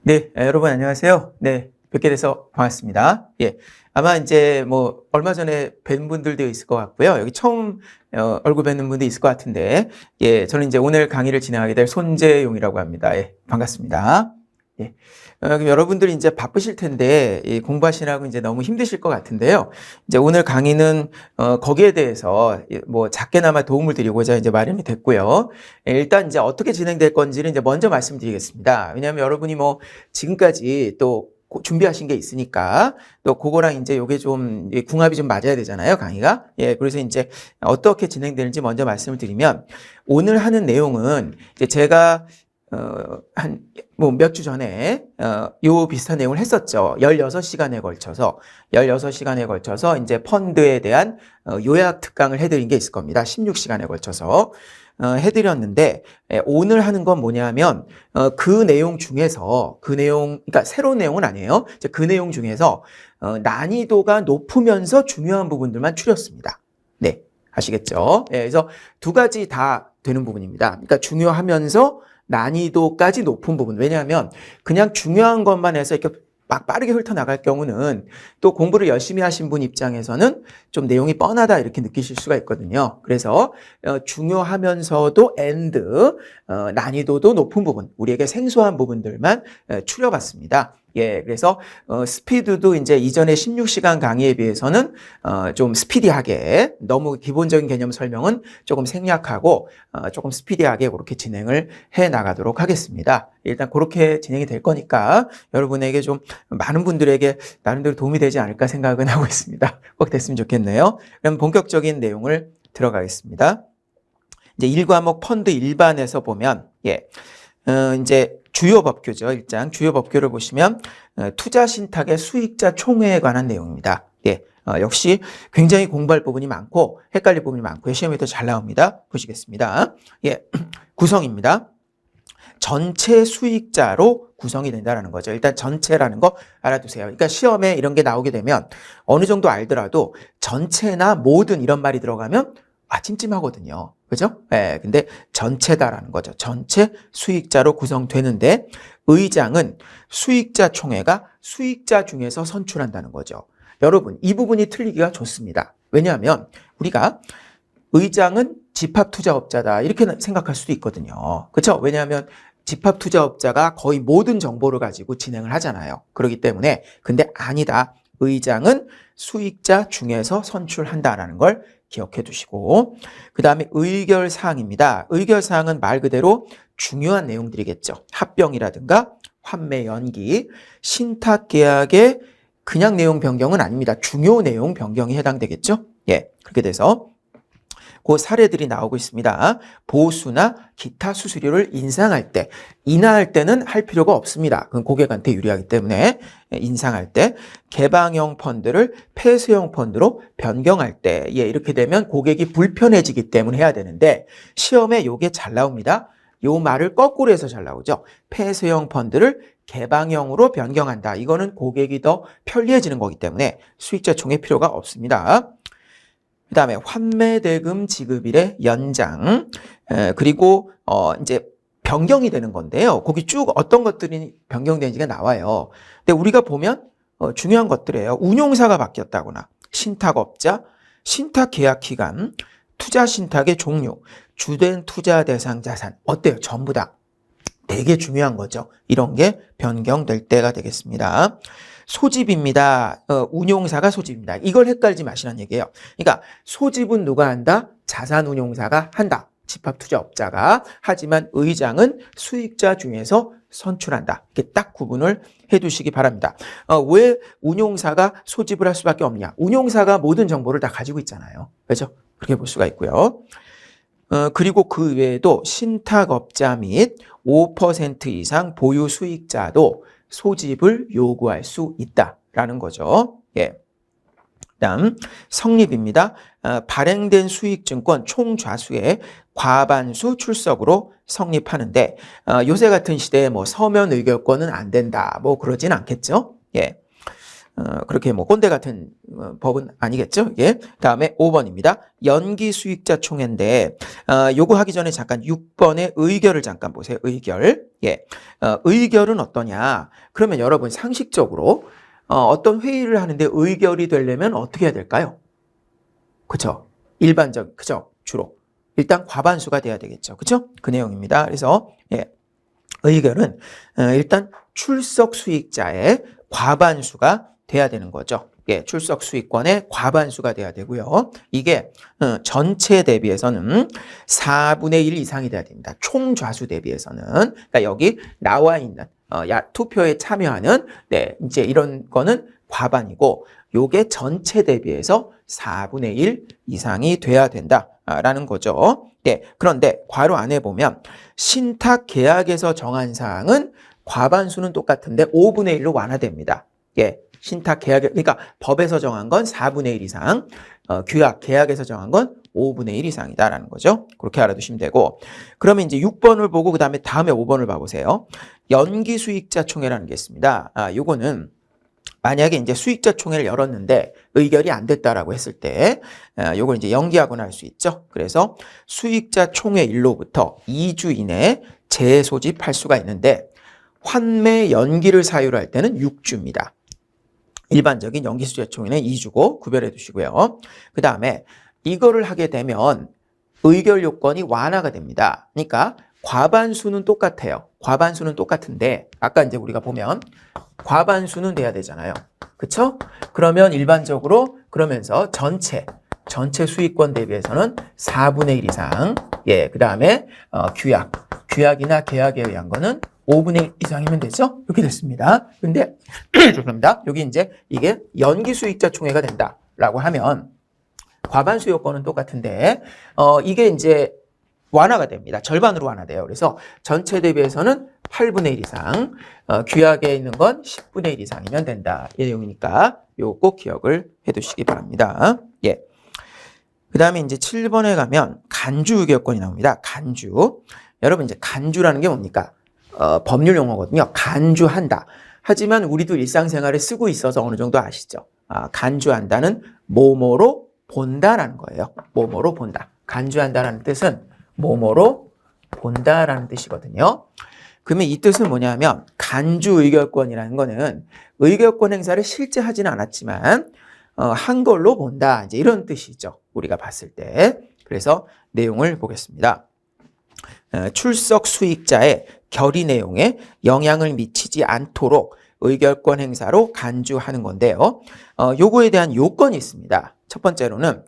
네, 여러분 안녕하세요. 네, 뵙게 돼서 반갑습니다. 예, 아마 이제 뭐 얼마 전에 뵌 분들도 있을 것 같고요. 여기 처음 얼굴 뵙는 분도 있을 것 같은데, 예, 저는 이제 오늘 강의를 진행하게 될 손재용이라고 합니다. 예, 반갑습니다. 예, 그럼 여러분들이 이제 바쁘실 텐데 공부하시느라고 이제 너무 힘드실 것 같은데요. 이제 오늘 강의는 거기에 대해서 뭐 작게나마 도움을 드리고자 이제 마련이 됐고요. 예, 일단 이제 어떻게 진행될 건지는 이제 먼저 말씀드리겠습니다. 왜냐하면 여러분이 뭐 지금까지 또 준비하신 게 있으니까 또 그거랑 이제 요게 좀 궁합이 좀 맞아야 되잖아요, 강의가. 예, 그래서 이제 어떻게 진행되는지 먼저 말씀을 드리면 오늘 하는 내용은 이제 제가 한 뭐 몇 주 전에 요 비슷한 내용을 했었죠. 16시간에 걸쳐서 이제 펀드에 대한 요약 특강을 해드린 게 있을 겁니다. 16시간에 걸쳐서 해드렸는데 오늘 하는 건 뭐냐면 그 내용 중에서 그러니까 새로운 내용은 아니에요. 이제 그 내용 중에서 난이도가 높으면서 중요한 부분들만 추렸습니다. 네, 아시겠죠? 예, 그래서 두 가지 다 되는 부분입니다. 그러니까 중요하면서 난이도까지 높은 부분. 왜냐하면 그냥 중요한 것만 해서 이렇게 막 빠르게 훑어나갈 경우는 또 공부를 열심히 하신 분 입장에서는 좀 내용이 뻔하다 이렇게 느끼실 수가 있거든요. 그래서 중요하면서도 난이도도 높은 부분, 우리에게 생소한 부분들만 추려봤습니다. 예, 그래서 스피드도 이제 이전에 16시간 강의에 비해서는 좀 스피디하게, 너무 기본적인 개념 설명은 조금 생략하고 조금 스피디하게 그렇게 진행을 해 나가도록 하겠습니다. 일단 그렇게 진행이 될 거니까 여러분에게 좀 많은 분들에게 나름대로 도움이 되지 않을까 생각은 하고 있습니다. 꼭 됐으면 좋겠네요. 그럼 본격적인 내용을 들어가겠습니다. 이제 1과목 펀드 일반에서 보면 이제 주요 법규죠. 1장 주요 법규를 보시면 투자 신탁의 수익자 총회에 관한 내용입니다. 예, 역시 굉장히 공부할 부분이 많고 헷갈릴 부분이 많고요. 시험에도 잘 나옵니다. 보시겠습니다. 예, 구성입니다. 전체 수익자로 구성이 된다는 거죠. 일단 전체라는 거 알아두세요. 그러니까 시험에 이런 게 나오게 되면 어느 정도 알더라도 전체나 모든 이런 말이 들어가면 찜찜하거든요. 그죠? 예, 근데 전체다라는 거죠. 전체 수익자로 구성되는데 의장은 수익자 총회가 수익자 중에서 선출한다는 거죠. 여러분, 이 부분이 틀리기가 좋습니다. 왜냐하면 우리가 의장은 집합투자업자다 이렇게 생각할 수도 있거든요. 그렇죠? 왜냐하면 집합투자업자가 거의 모든 정보를 가지고 진행을 하잖아요. 그렇기 때문에 근데 아니다. 의장은 수익자 중에서 선출한다라는 걸 기억해 두시고 그 다음에 의결사항입니다. 의결사항은 말 그대로 중요한 내용들이겠죠. 합병이라든가 환매 연기, 신탁계약의 그냥 내용 변경은 아닙니다. 중요 내용 변경이 해당되겠죠. 예, 그렇게 돼서 그 사례들이 나오고 있습니다. 보수나 기타 수수료를 인하할 때는 할 필요가 없습니다. 그건 고객한테 유리하기 때문에 인상할 때, 개방형 펀드를 폐쇄형 펀드로 변경할 때, 이렇게 되면 고객이 불편해지기 때문에 해야 되는데 시험에 요게 잘 나옵니다. 요 말을 거꾸로 해서 잘 나오죠. 폐쇄형 펀드를 개방형으로 변경한다. 이거는 고객이 더 편리해지는 거기 때문에 수익자 총회 필요가 없습니다. 그 다음에 환매대금 지급일의 연장, 그리고 이제 변경이 되는 건데요. 거기 쭉 어떤 것들이 변경되는지가 나와요. 근데 우리가 보면 중요한 것들이에요. 운용사가 바뀌었다거나, 신탁업자, 신탁계약기간, 투자신탁의 종류, 주된 투자 대상 자산, 어때요? 전부 다 되게 중요한 거죠. 이런 게 변경될 때가 되겠습니다. 소집입니다. 운용사가 소집입니다. 이걸 헷갈리지 마시라는 얘기예요. 그러니까 소집은 누가 한다? 자산운용사가 한다. 집합투자업자가. 하지만 의장은 수익자 중에서 선출한다. 이렇게 딱 구분을 해두시기 바랍니다. 왜 운용사가 소집을 할 수밖에 없냐? 운용사가 모든 정보를 다 가지고 있잖아요. 그렇죠? 그렇게 볼 수가 있고요. 그리고 그 외에도 신탁업자 및 5% 이상 보유 수익자도 소집을 요구할 수 있다라는 거죠. 예. 그다음 성립입니다. 발행된 수익증권 총좌수의 과반수 출석으로 성립하는데 요새 같은 시대에 뭐 서면 의결권은 안 된다. 뭐 그러진 않겠죠. 예. 그렇게 뭐 꼰대 같은 법은 아니겠죠? 이게. 다음에 5번입니다. 연기 수익자 총회인데 요거 하기 전에 잠깐 6번의 의결을 잠깐 보세요. 의결. 예. 의결은 어떠냐? 그러면 여러분 상식적으로 어떤 회의를 하는데 의결이 되려면 어떻게 해야 될까요? 그쵸? 일반적, 그죠? 주로. 일단 과반수가 돼야 되겠죠. 그쵸? 그 내용입니다. 그래서, 예. 의결은, 일단 출석 수익자의 과반수가 돼야 되는 거죠. 예. 출석 수익권의 과반수가 돼야 되고요. 이게, 전체 대비해서는 4분의 1 이상이 돼야 됩니다. 총 좌수 대비해서는. 그러니까 여기 나와 있는, 투표에 참여하는, 네. 이제 이런 거는 과반이고, 요게 전체 대비해서 4분의 1 이상이 돼야 된다라는 거죠. 네, 그런데 괄호 안에 보면 신탁 계약에서 정한 사항은 과반수는 똑같은데 5분의 1로 완화됩니다. 예, 신탁 계약, 그러니까 법에서 정한 건 4분의 1 이상, 규약, 계약에서 정한 건 5분의 1 이상이다라는 거죠. 그렇게 알아두시면 되고, 그러면 이제 6번을 보고 그 다음에 5번을 봐보세요. 연기 수익자 총회라는 게 있습니다. 요거는 만약에 이제 수익자 총회를 열었는데 의결이 안 됐다라고 했을 때 요걸 이제 연기하거나 할 수 있죠. 그래서 수익자 총회 일로부터 2주 이내에 재소집할 수가 있는데 환매 연기를 사유로 할 때는 6주입니다. 일반적인 연기 수익자 총회는 2주고 구별해 두시고요. 그 다음에 이거를 하게 되면 의결 요건이 완화가 됩니다. 그러니까 과반수는 똑같아요. 과반수는 똑같은데 아까 이제 우리가 보면 과반수는 돼야 되잖아요. 그쵸? 그러면 일반적으로 그러면서 전체 수익권 대비해서는 4분의 1 이상, 예, 그 다음에 규약이나 계약에 의한 거는 5분의 1 이상이면 되죠? 이렇게 됐습니다. 근데 죄송합니다. 여기 이제 이게 연기 수익자 총회가 된다라고 하면 과반수 요건은 똑같은데 이게 이제 완화가 됩니다. 절반으로 완화돼요. 그래서 전체 대비해서는 8분의 1 이상, 규약에 있는 건 10분의 1 이상이면 된다. 이 내용이니까 요거 꼭 기억을 해 두시기 바랍니다. 예. 그 다음에 이제 7번에 가면 간주 의결권이 나옵니다. 간주. 여러분 이제 간주라는 게 뭡니까? 법률 용어거든요. 간주한다. 하지만 우리도 일상생활에 쓰고 있어서 어느 정도 아시죠? 간주한다는 뭐뭐로 본다라는 거예요. 뭐뭐로 본다. 간주한다라는 뜻은 뭐뭐로 본다라는 뜻이거든요. 그러면 이 뜻은 뭐냐면 간주 의결권이라는 거는 의결권 행사를 실제 하지는 않았지만 한 걸로 본다. 이제 이런 뜻이죠. 우리가 봤을 때. 그래서 내용을 보겠습니다. 출석 수익자의 결의 내용에 영향을 미치지 않도록 의결권 행사로 간주하는 건데요. 요거에 대한 요건이 있습니다. 첫 번째로는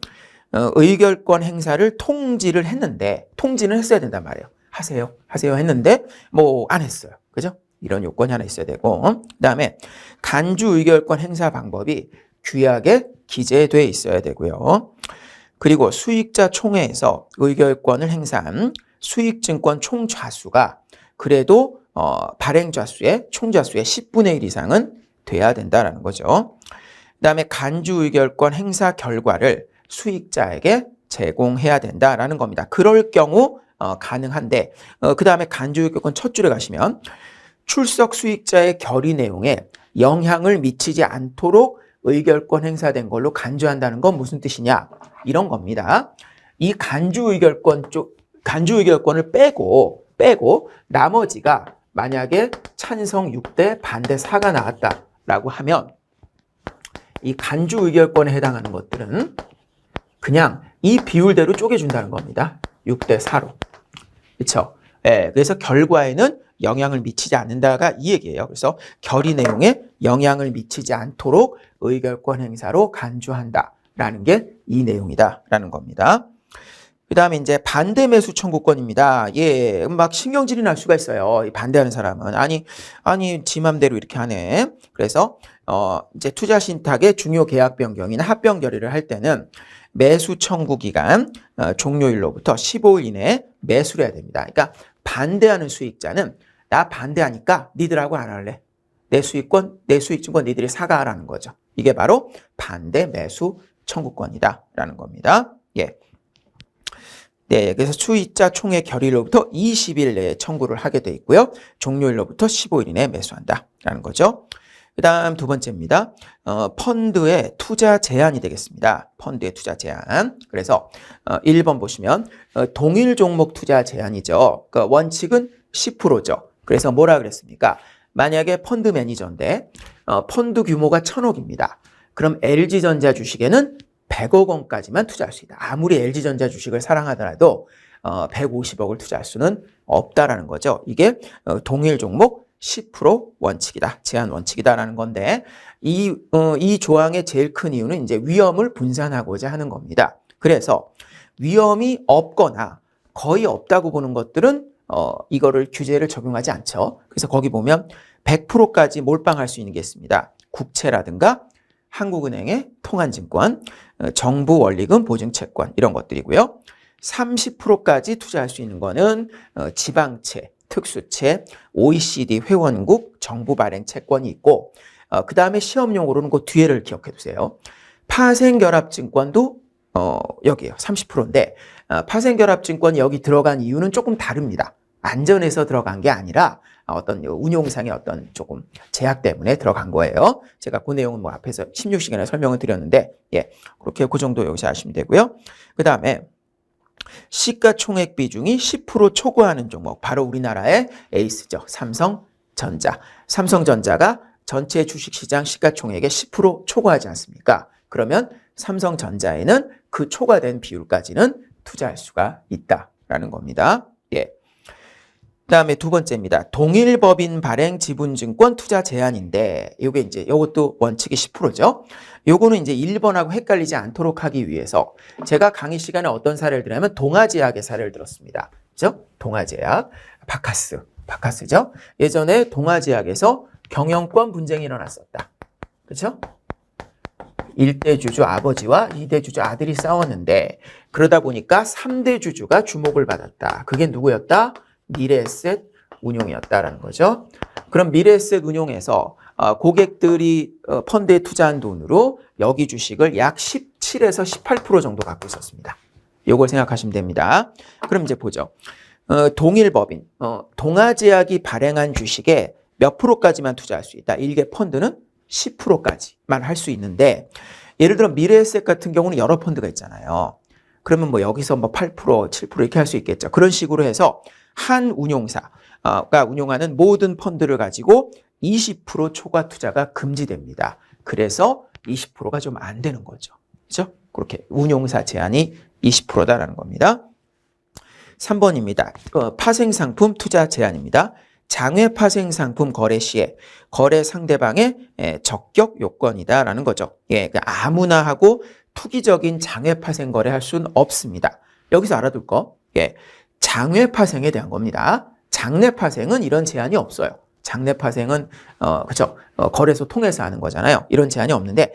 의결권 행사를 통지를 했는데 통지는 했어야 된단 말이에요. 하세요 했는데 뭐 안 했어요. 그죠? 이런 요건이 하나 있어야 되고 그다음에 간주 의결권 행사 방법이 규약에 기재돼 있어야 되고요. 그리고 수익자 총회에서 의결권을 행사한 수익증권 총좌수가 그래도 발행좌수의 총좌수의 10분의 1 이상은 돼야 된다라는 거죠. 그다음에 간주 의결권 행사 결과를 수익자에게 제공해야 된다라는 겁니다. 그럴 경우 가능한데 그 다음에 간주 의결권 첫 줄에 가시면 출석 수익자의 결의 내용에 영향을 미치지 않도록 의결권 행사된 걸로 간주한다는 건 무슨 뜻이냐? 이런 겁니다. 이 간주 의결권을 빼고 나머지가 만약에 찬성 6대 반대 4가 나왔다라고 하면 이 간주 의결권에 해당하는 것들은 그냥 이 비율대로 쪼개준다는 겁니다. 6대 4로. 그렇죠? 예, 그래서 결과에는 영향을 미치지 않는다가 이 얘기예요. 그래서 결의 내용에 영향을 미치지 않도록 의결권 행사로 간주한다라는 게 이 내용이다라는 겁니다. 그 다음에 이제 반대 매수 청구권입니다. 예, 막 신경질이 날 수가 있어요. 이 반대하는 사람은. 아니, 지 맘대로 이렇게 하네. 그래서, 이제 투자 신탁의 중요 계약 변경이나 합병 결의를 할 때는 매수 청구 기간 종료일로부터 15일 이내에 매수를 해야 됩니다. 그러니까 반대하는 수익자는 나 반대하니까 니들하고 안 할래. 내 수익증권 니들이 사가라는 거죠. 이게 바로 반대 매수 청구권이다라는 겁니다. 예. 네, 그래서 수익자 총회 결의로부터 20일 내에 청구를 하게 돼 있고요. 종료일로부터 15일 이내에 매수한다라는 거죠. 그다음 두 번째입니다. 펀드의 투자 제한이 되겠습니다. 펀드의 투자 제한. 그래서 1번 보시면 동일 종목 투자 제한이죠. 그러니까 원칙은 10%죠. 그래서 뭐라 그랬습니까? 만약에 펀드 매니저인데 펀드 규모가 1,000억입니다. 그럼 LG전자 주식에는 100억 원까지만 투자할 수 있다. 아무리 LG전자 주식을 사랑하더라도 150억을 투자할 수는 없다라는 거죠. 이게 동일 종목 10% 원칙이다. 제한 원칙이다라는 건데 이 조항의 제일 큰 이유는 이제 위험을 분산하고자 하는 겁니다. 그래서 위험이 없거나 거의 없다고 보는 것들은 이거를 규제를 적용하지 않죠. 그래서 거기 보면 100%까지 몰빵할 수 있는 게 있습니다. 국채라든가 한국은행의 통한증권, 정부 원리금 보증채권 이런 것들이고요. 30%까지 투자할 수 있는 거는 지방채, 특수채, OECD 회원국 정부 발행 채권이 있고 그 다음에 시험용으로는 그 뒤에를 기억해 두세요. 파생결합증권도 여기에요. 30%인데 파생결합증권이 여기 들어간 이유는 조금 다릅니다. 안전해서 들어간 게 아니라 어떤 운용상의 어떤 조금 제약 때문에 들어간 거예요. 제가 그 내용은 뭐 앞에서 16시간에 설명을 드렸는데 그렇게 그 정도 여기서 아시면 되고요. 그 다음에 시가총액 비중이 10% 초과하는 종목 바로 우리나라의 에이스죠. 삼성전자. 삼성전자가 전체 주식시장 시가총액의 10% 초과하지 않습니까? 그러면 삼성전자에는 그 초과된 비율까지는 투자할 수가 있다라는 겁니다. 그다음에 두 번째입니다. 동일법인 발행 지분증권 투자 제한인데 이게 이제 이것도 원칙이 10%죠. 요거는 이제 1번하고 헷갈리지 않도록 하기 위해서 제가 강의 시간에 어떤 사례를 들냐면 동아제약의 사례를 들었습니다. 그죠? 동아제약, 바카스죠. 예전에 동아제약에서 경영권 분쟁이 일어났었다. 그렇죠? 1대 주주 아버지와 2대 주주 아들이 싸웠는데 그러다 보니까 3대 주주가 주목을 받았다. 그게 누구였다? 미래에셋 운용이었다라는 거죠. 그럼 미래에셋 운용에서 고객들이 펀드에 투자한 돈으로 여기 주식을 약 17에서 18% 정도 갖고 있었습니다. 이걸 생각하시면 됩니다. 그럼 이제 보죠. 동일법인, 동아제약이 발행한 주식에 몇 프로까지만 투자할 수 있다. 일개 펀드는 10%까지만 할 수 있는데 예를 들어 미래에셋 같은 경우는 여러 펀드가 있잖아요. 그러면 뭐 여기서 뭐 8%, 7% 이렇게 할 수 있겠죠. 그런 식으로 해서 한 운용사가 운용하는 모든 펀드를 가지고 20% 초과 투자가 금지됩니다. 그래서 20%가 좀 안 되는 거죠. 그렇죠? 그렇게 운용사 제한이 20%다라는 겁니다. 3번입니다. 파생상품 투자 제한입니다. 장외 파생상품 거래 시에 거래 상대방의 적격 요건이다라는 거죠. 그러니까 아무나 하고 투기적인 장외 파생 거래할 수는 없습니다. 여기서 알아둘 거, 장외 파생에 대한 겁니다. 장내 파생은 이런 제한이 없어요. 장내 파생은 그렇죠. 거래소 통해서 하는 거잖아요. 이런 제한이 없는데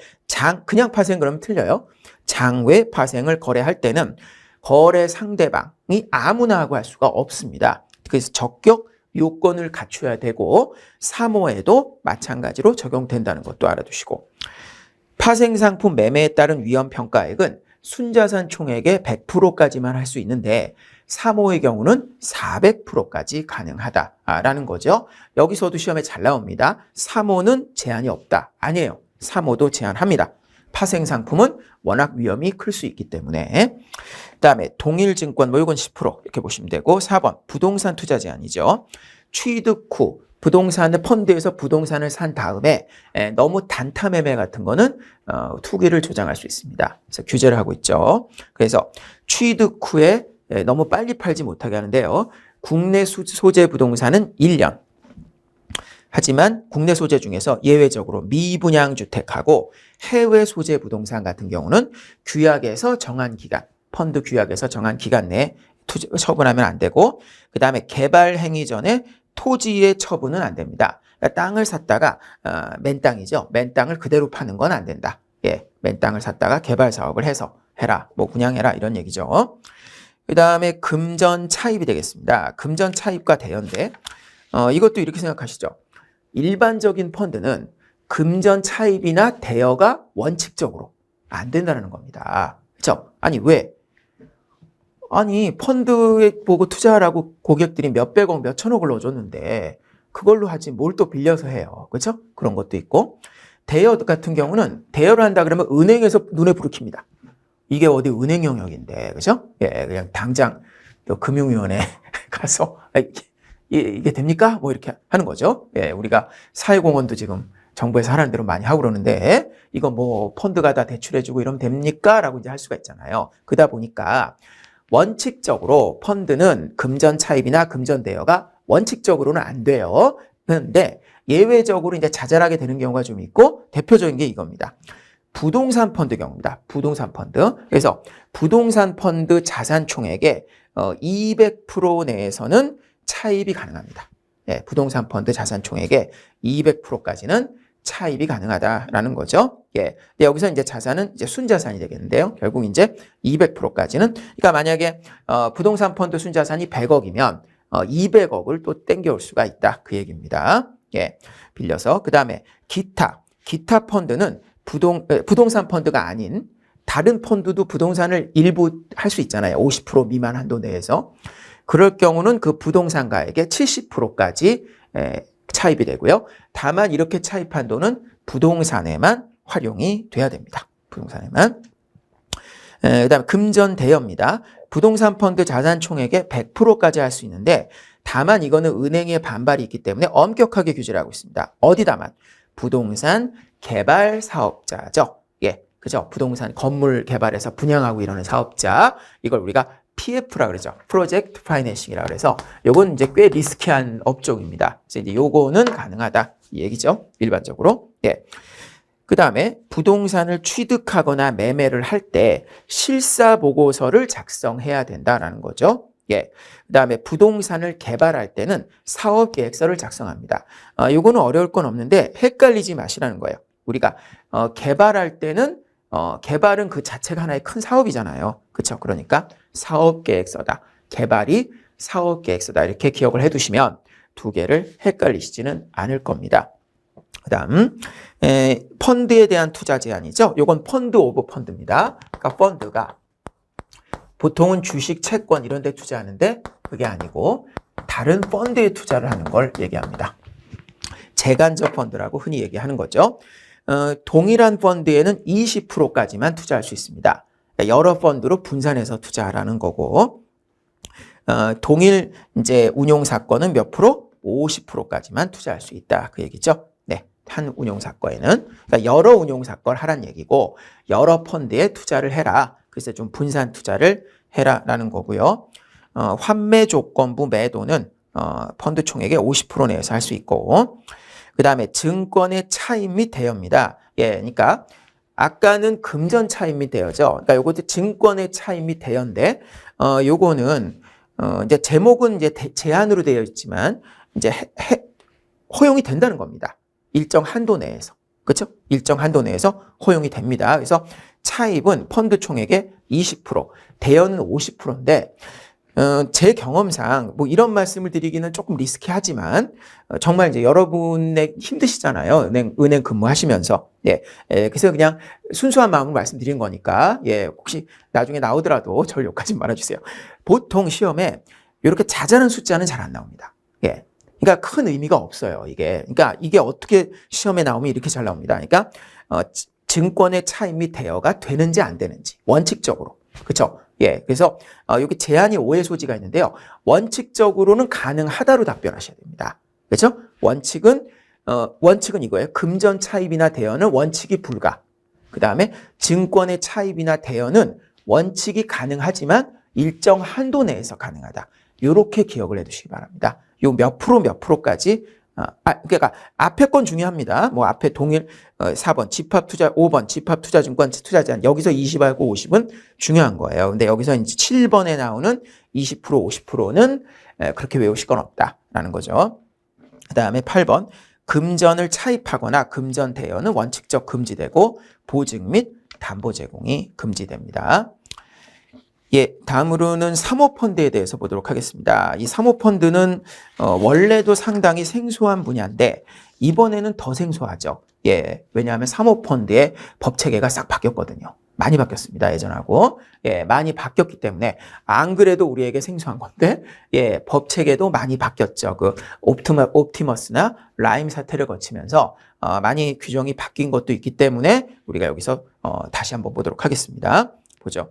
그냥 파생 그러면 틀려요. 장외 파생을 거래할 때는 거래 상대방이 아무나 하고 할 수가 없습니다. 그래서 적격 요건을 갖춰야 되고 사모에도 마찬가지로 적용된다는 것도 알아두시고 파생상품 매매에 따른 위험평가액은 순자산 총액의 100%까지만 할 수 있는데 사모의 경우는 400%까지 가능하다라는 거죠. 여기서도 시험에 잘 나옵니다. 사모는 제한이 없다. 아니에요. 사모도 제한합니다. 파생상품은 워낙 위험이 클 수 있기 때문에. 그다음에 동일증권 뭐 이건 10% 이렇게 보시면 되고 4번 부동산 투자 제한이죠. 취득 후 부동산을 펀드에서 부동산을 산 다음에 너무 단타 매매 같은 거는 투기를 조장할 수 있습니다. 그래서 규제를 하고 있죠. 그래서 취득 후에 너무 빨리 팔지 못하게 하는데요. 국내 소재 부동산은 1년. 하지만 국내 소재 중에서 예외적으로 미분양 주택하고 해외 소재 부동산 같은 경우는 규약에서 정한 기간, 펀드 규약에서 정한 기간 내에 처분하면 안 되고 그 다음에 개발 행위 전에 토지의 처분은 안 됩니다. 그러니까 땅을 샀다가 맨 땅이죠. 맨 땅을 그대로 파는 건 안 된다. 맨 땅을 샀다가 개발 사업을 해서 해라. 뭐 분양해라 이런 얘기죠. 그 다음에 금전 차입이 되겠습니다. 금전 차입과 대여인데 이것도 이렇게 생각하시죠. 일반적인 펀드는 금전 차입이나 대여가 원칙적으로 안 된다는 겁니다. 그렇죠? 아니 왜? 아니 펀드에 보고 투자하라고 고객들이 몇백억, 몇천억을 넣어줬는데 그걸로 하지 뭘 또 빌려서 해요. 그렇죠? 그런 것도 있고. 대여 같은 경우는 대여를 한다 그러면 은행에서 눈에 불을 킵니다. 이게 어디 은행 영역인데, 그죠? 예, 그냥 당장 또 금융위원회 가서 이게 됩니까? 뭐 이렇게 하는 거죠. 예, 우리가 사회공헌도 지금 정부에서 하라는 대로 많이 하고 그러는데 이거 뭐 펀드가 다 대출해주고 이러면 됩니까? 라고 이제 할 수가 있잖아요. 그러다 보니까 원칙적으로 펀드는 금전 차입이나 금전 대여가 원칙적으로는 안 돼요. 그런데 예외적으로 이제 자잘하게 되는 경우가 좀 있고 대표적인 게 이겁니다. 부동산 펀드 경우입니다. 부동산 펀드. 그래서 부동산 펀드 자산 총액의 200% 내에서는 차입이 가능합니다. 예, 부동산 펀드 자산 총액의 200%까지는 차입이 가능하다라는 거죠. 예. 근데 여기서 이제 자산은 이제 순자산이 되겠는데요. 결국 이제 200%까지는. 그러니까 만약에 부동산 펀드 순자산이 100억이면 200억을 또 땡겨올 수가 있다. 그 얘기입니다. 예. 빌려서. 그 다음에 기타 펀드는 부동산 펀드가 아닌 다른 펀드도 부동산을 일부 할 수 있잖아요. 50% 미만 한도 내에서. 그럴 경우는 그 부동산가액의 70%까지 차입이 되고요. 다만 이렇게 차입한 돈은 부동산에만 활용이 돼야 됩니다. 부동산에만. 그다음에 금전 대여입니다. 부동산 펀드 자산 총액의 100%까지 할 수 있는데 다만 이거는 은행의 반발이 있기 때문에 엄격하게 규제를 하고 있습니다. 어디다만? 부동산 개발 사업자죠. 예, 그죠? 부동산 건물 개발해서 분양하고 이러는 사업자. 이걸 우리가 PF라 그러죠. 프로젝트 파이낸싱이라 그래서 요건 이제 꽤 리스키한 업종입니다. 그래서 이제 요거는 가능하다 이 얘기죠. 일반적으로. 예. 그다음에 부동산을 취득하거나 매매를 할 때 실사 보고서를 작성해야 된다라는 거죠. 예. 그다음에 부동산을 개발할 때는 사업 계획서를 작성합니다. 요거는 어려울 건 없는데 헷갈리지 마시라는 거예요. 우리가 개발할 때는 개발은 그 자체가 하나의 큰 사업이잖아요. 그렇죠? 그러니까 사업계획서다. 개발이 사업계획서다. 이렇게 기억을 해두시면 두 개를 헷갈리시지는 않을 겁니다. 그 다음 펀드에 대한 투자 제한이죠. 이건 펀드 오브 펀드입니다. 그러니까 펀드가 보통은 주식, 채권 이런 데 투자하는데 그게 아니고 다른 펀드에 투자를 하는 걸 얘기합니다. 재간접 펀드라고 흔히 얘기하는 거죠. 동일한 펀드에는 20%까지만 투자할 수 있습니다. 여러 펀드로 분산해서 투자하라는 거고, 동일 이제 운용 사건은 몇 프로? 50%까지만 투자할 수 있다. 그 얘기죠. 네. 한 운용 사건에는. 그러니까 여러 운용 사건 하란 얘기고, 여러 펀드에 투자를 해라. 그래서 좀 분산 투자를 해라라는 거고요. 환매 조건부 매도는 펀드 총액의 50% 내에서 할 수 있고, 그 다음에 증권의 차입 및 대여입니다. 예, 그러니까 아까는 금전 차입 및 대여죠. 그러니까 요것도 증권의 차입 및 대여인데, 요거는 이제 제목은 이제 제한으로 되어 있지만 이제 허용이 된다는 겁니다. 일정 한도 내에서, 그렇죠? 일정 한도 내에서 허용이 됩니다. 그래서 차입은 펀드 총액의 20%, 대여는 50%인데. 제 경험상 뭐 이런 말씀을 드리기는 조금 리스키하지만 정말 이제 여러분의 힘드시잖아요. 은행 근무하시면서. 예. 그래서 그냥 순수한 마음으로 말씀드린 거니까 예. 혹시 나중에 나오더라도 저를 욕하지 말아주세요. 보통 시험에 이렇게 자잘한 숫자는 잘 안 나옵니다. 예. 그러니까 큰 의미가 없어요. 그러니까 이게 어떻게 시험에 나오면 이렇게 잘 나옵니다. 그러니까 증권의 차입 및 대여가 되는지 안 되는지 원칙적으로. 그렇죠? 예, 그래서 여기 제한이 오해 소지가 있는데요. 원칙적으로는 가능하다로 답변하셔야 됩니다. 그렇죠? 원칙은 이거예요. 금전 차입이나 대여는 원칙이 불가. 그 다음에 증권의 차입이나 대여는 원칙이 가능하지만 일정 한도 내에서 가능하다. 이렇게 기억을 해두시기 바랍니다. 요 몇 프로까지. 그러니까 앞에 건 중요합니다. 뭐 앞에 동일 4번 집합투자, 5번 집합투자증권 투자 제한 여기서 20하고 50은 중요한 거예요. 근데 여기서 이제 7번에 나오는 20% 50%는 그렇게 외우실 건 없다라는 거죠. 그다음에 8번 금전을 차입하거나 금전 대여는 원칙적 금지되고 보증 및 담보 제공이 금지됩니다. 예, 다음으로는 사모펀드에 대해서 보도록 하겠습니다. 이 사모펀드는 원래도 상당히 생소한 분야인데 이번에는 더 생소하죠. 예, 왜냐하면 사모펀드의 법 체계가 싹 바뀌었거든요. 많이 바뀌었습니다. 예전하고. 예, 많이 바뀌었기 때문에 안 그래도 우리에게 생소한 건데 예, 법 체계도 많이 바뀌었죠. 그 옵티머스나 라임 사태를 거치면서 많이 규정이 바뀐 것도 있기 때문에 우리가 여기서 다시 한번 보도록 하겠습니다. 보죠.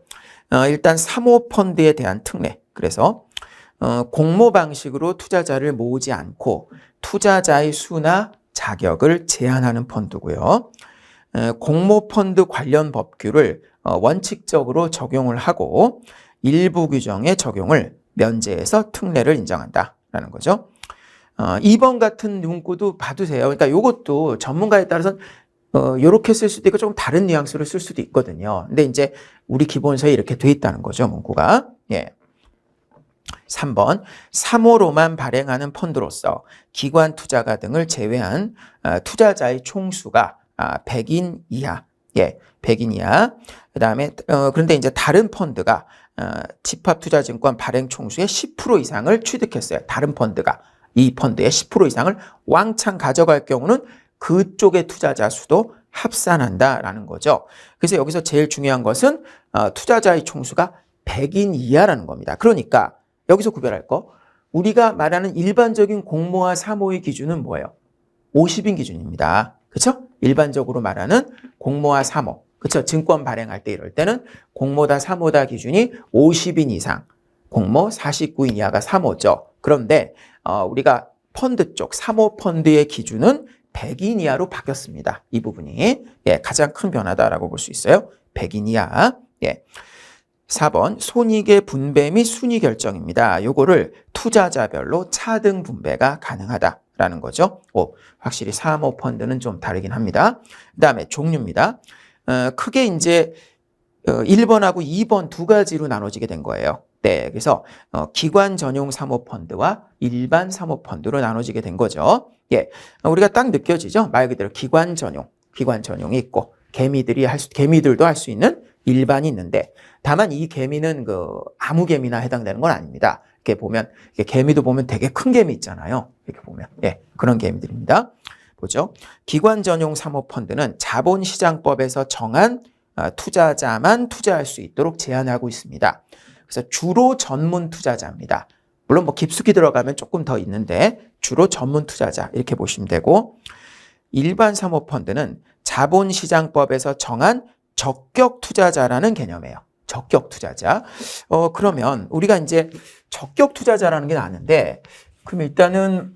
일단 사모펀드에 대한 특례. 그래서 공모 방식으로 투자자를 모으지 않고 투자자의 수나 자격을 제한하는 펀드고요. 공모펀드 관련 법규를 원칙적으로 적용을 하고 일부 규정의 적용을 면제해서 특례를 인정한다라는 거죠. 2번 같은 문구도 봐두세요. 그러니까 이것도 전문가에 따라서 이렇게 쓸 수도 있고 조금 다른 뉘앙스로 쓸 수도 있거든요. 근데 이제 우리 기본서에 이렇게 돼 있다는 거죠, 문구가. 예. 3번, 3호로만 발행하는 펀드로서 기관 투자가 등을 제외한 투자자의 총수가 100인 이하. 예, 100인 이하. 그 다음에, 그런데 이제 다른 펀드가 집합투자증권 발행 총수의 10% 이상을 취득했어요. 다른 펀드가. 이 펀드의 10% 이상을 왕창 가져갈 경우는 그쪽의 투자자 수도 합산한다라는 거죠. 그래서 여기서 제일 중요한 것은 투자자의 총수가 100인 이하라는 겁니다. 그러니까 여기서 구별할 거, 우리가 말하는 일반적인 공모와 사모의 기준은 뭐예요? 50인 기준입니다. 그렇죠? 일반적으로 말하는 공모와 사모, 그렇죠? 증권 발행할 때 이럴 때는 공모다 사모다 기준이 50인 이상, 공모 49인 이하가 사모죠. 그런데 우리가 펀드 쪽, 사모펀드의 기준은 100인 이하로 바뀌었습니다. 이 부분이 예, 가장 큰 변화다라고 볼 수 있어요. 100인 이하. 예. 4번 손익의 분배 및 순위 결정입니다. 요거를 투자자별로 차등 분배가 가능하다라는 거죠. 확실히 사모펀드는 좀 다르긴 합니다. 그 다음에 종류입니다. 크게 이제 1번하고 2번 두 가지로 나눠지게 된 거예요. 네, 그래서 기관 전용 사모펀드와 일반 사모펀드로 나눠지게 된 거죠. 예, 우리가 딱 느껴지죠? 말 그대로 기관 전용이 있고 개미들도 할 수 있는 일반이 있는데, 다만 이 개미는 아무 개미나 해당되는 건 아닙니다. 이렇게 보면 개미도 보면 되게 큰 개미 있잖아요. 이렇게 보면 예, 그런 개미들입니다. 보죠. 기관 전용 사모펀드는 자본시장법에서 정한 투자자만 투자할 수 있도록 제한하고 있습니다. 그래서 주로 전문 투자자입니다. 물론 뭐 깊숙이 들어가면 조금 더 있는데 주로 전문 투자자 이렇게 보시면 되고, 일반 사모펀드는 자본시장법에서 정한 적격 투자자라는 개념이에요. 적격 투자자. 그러면 우리가 이제 적격 투자자라는 게 나왔는데, 그럼 일단은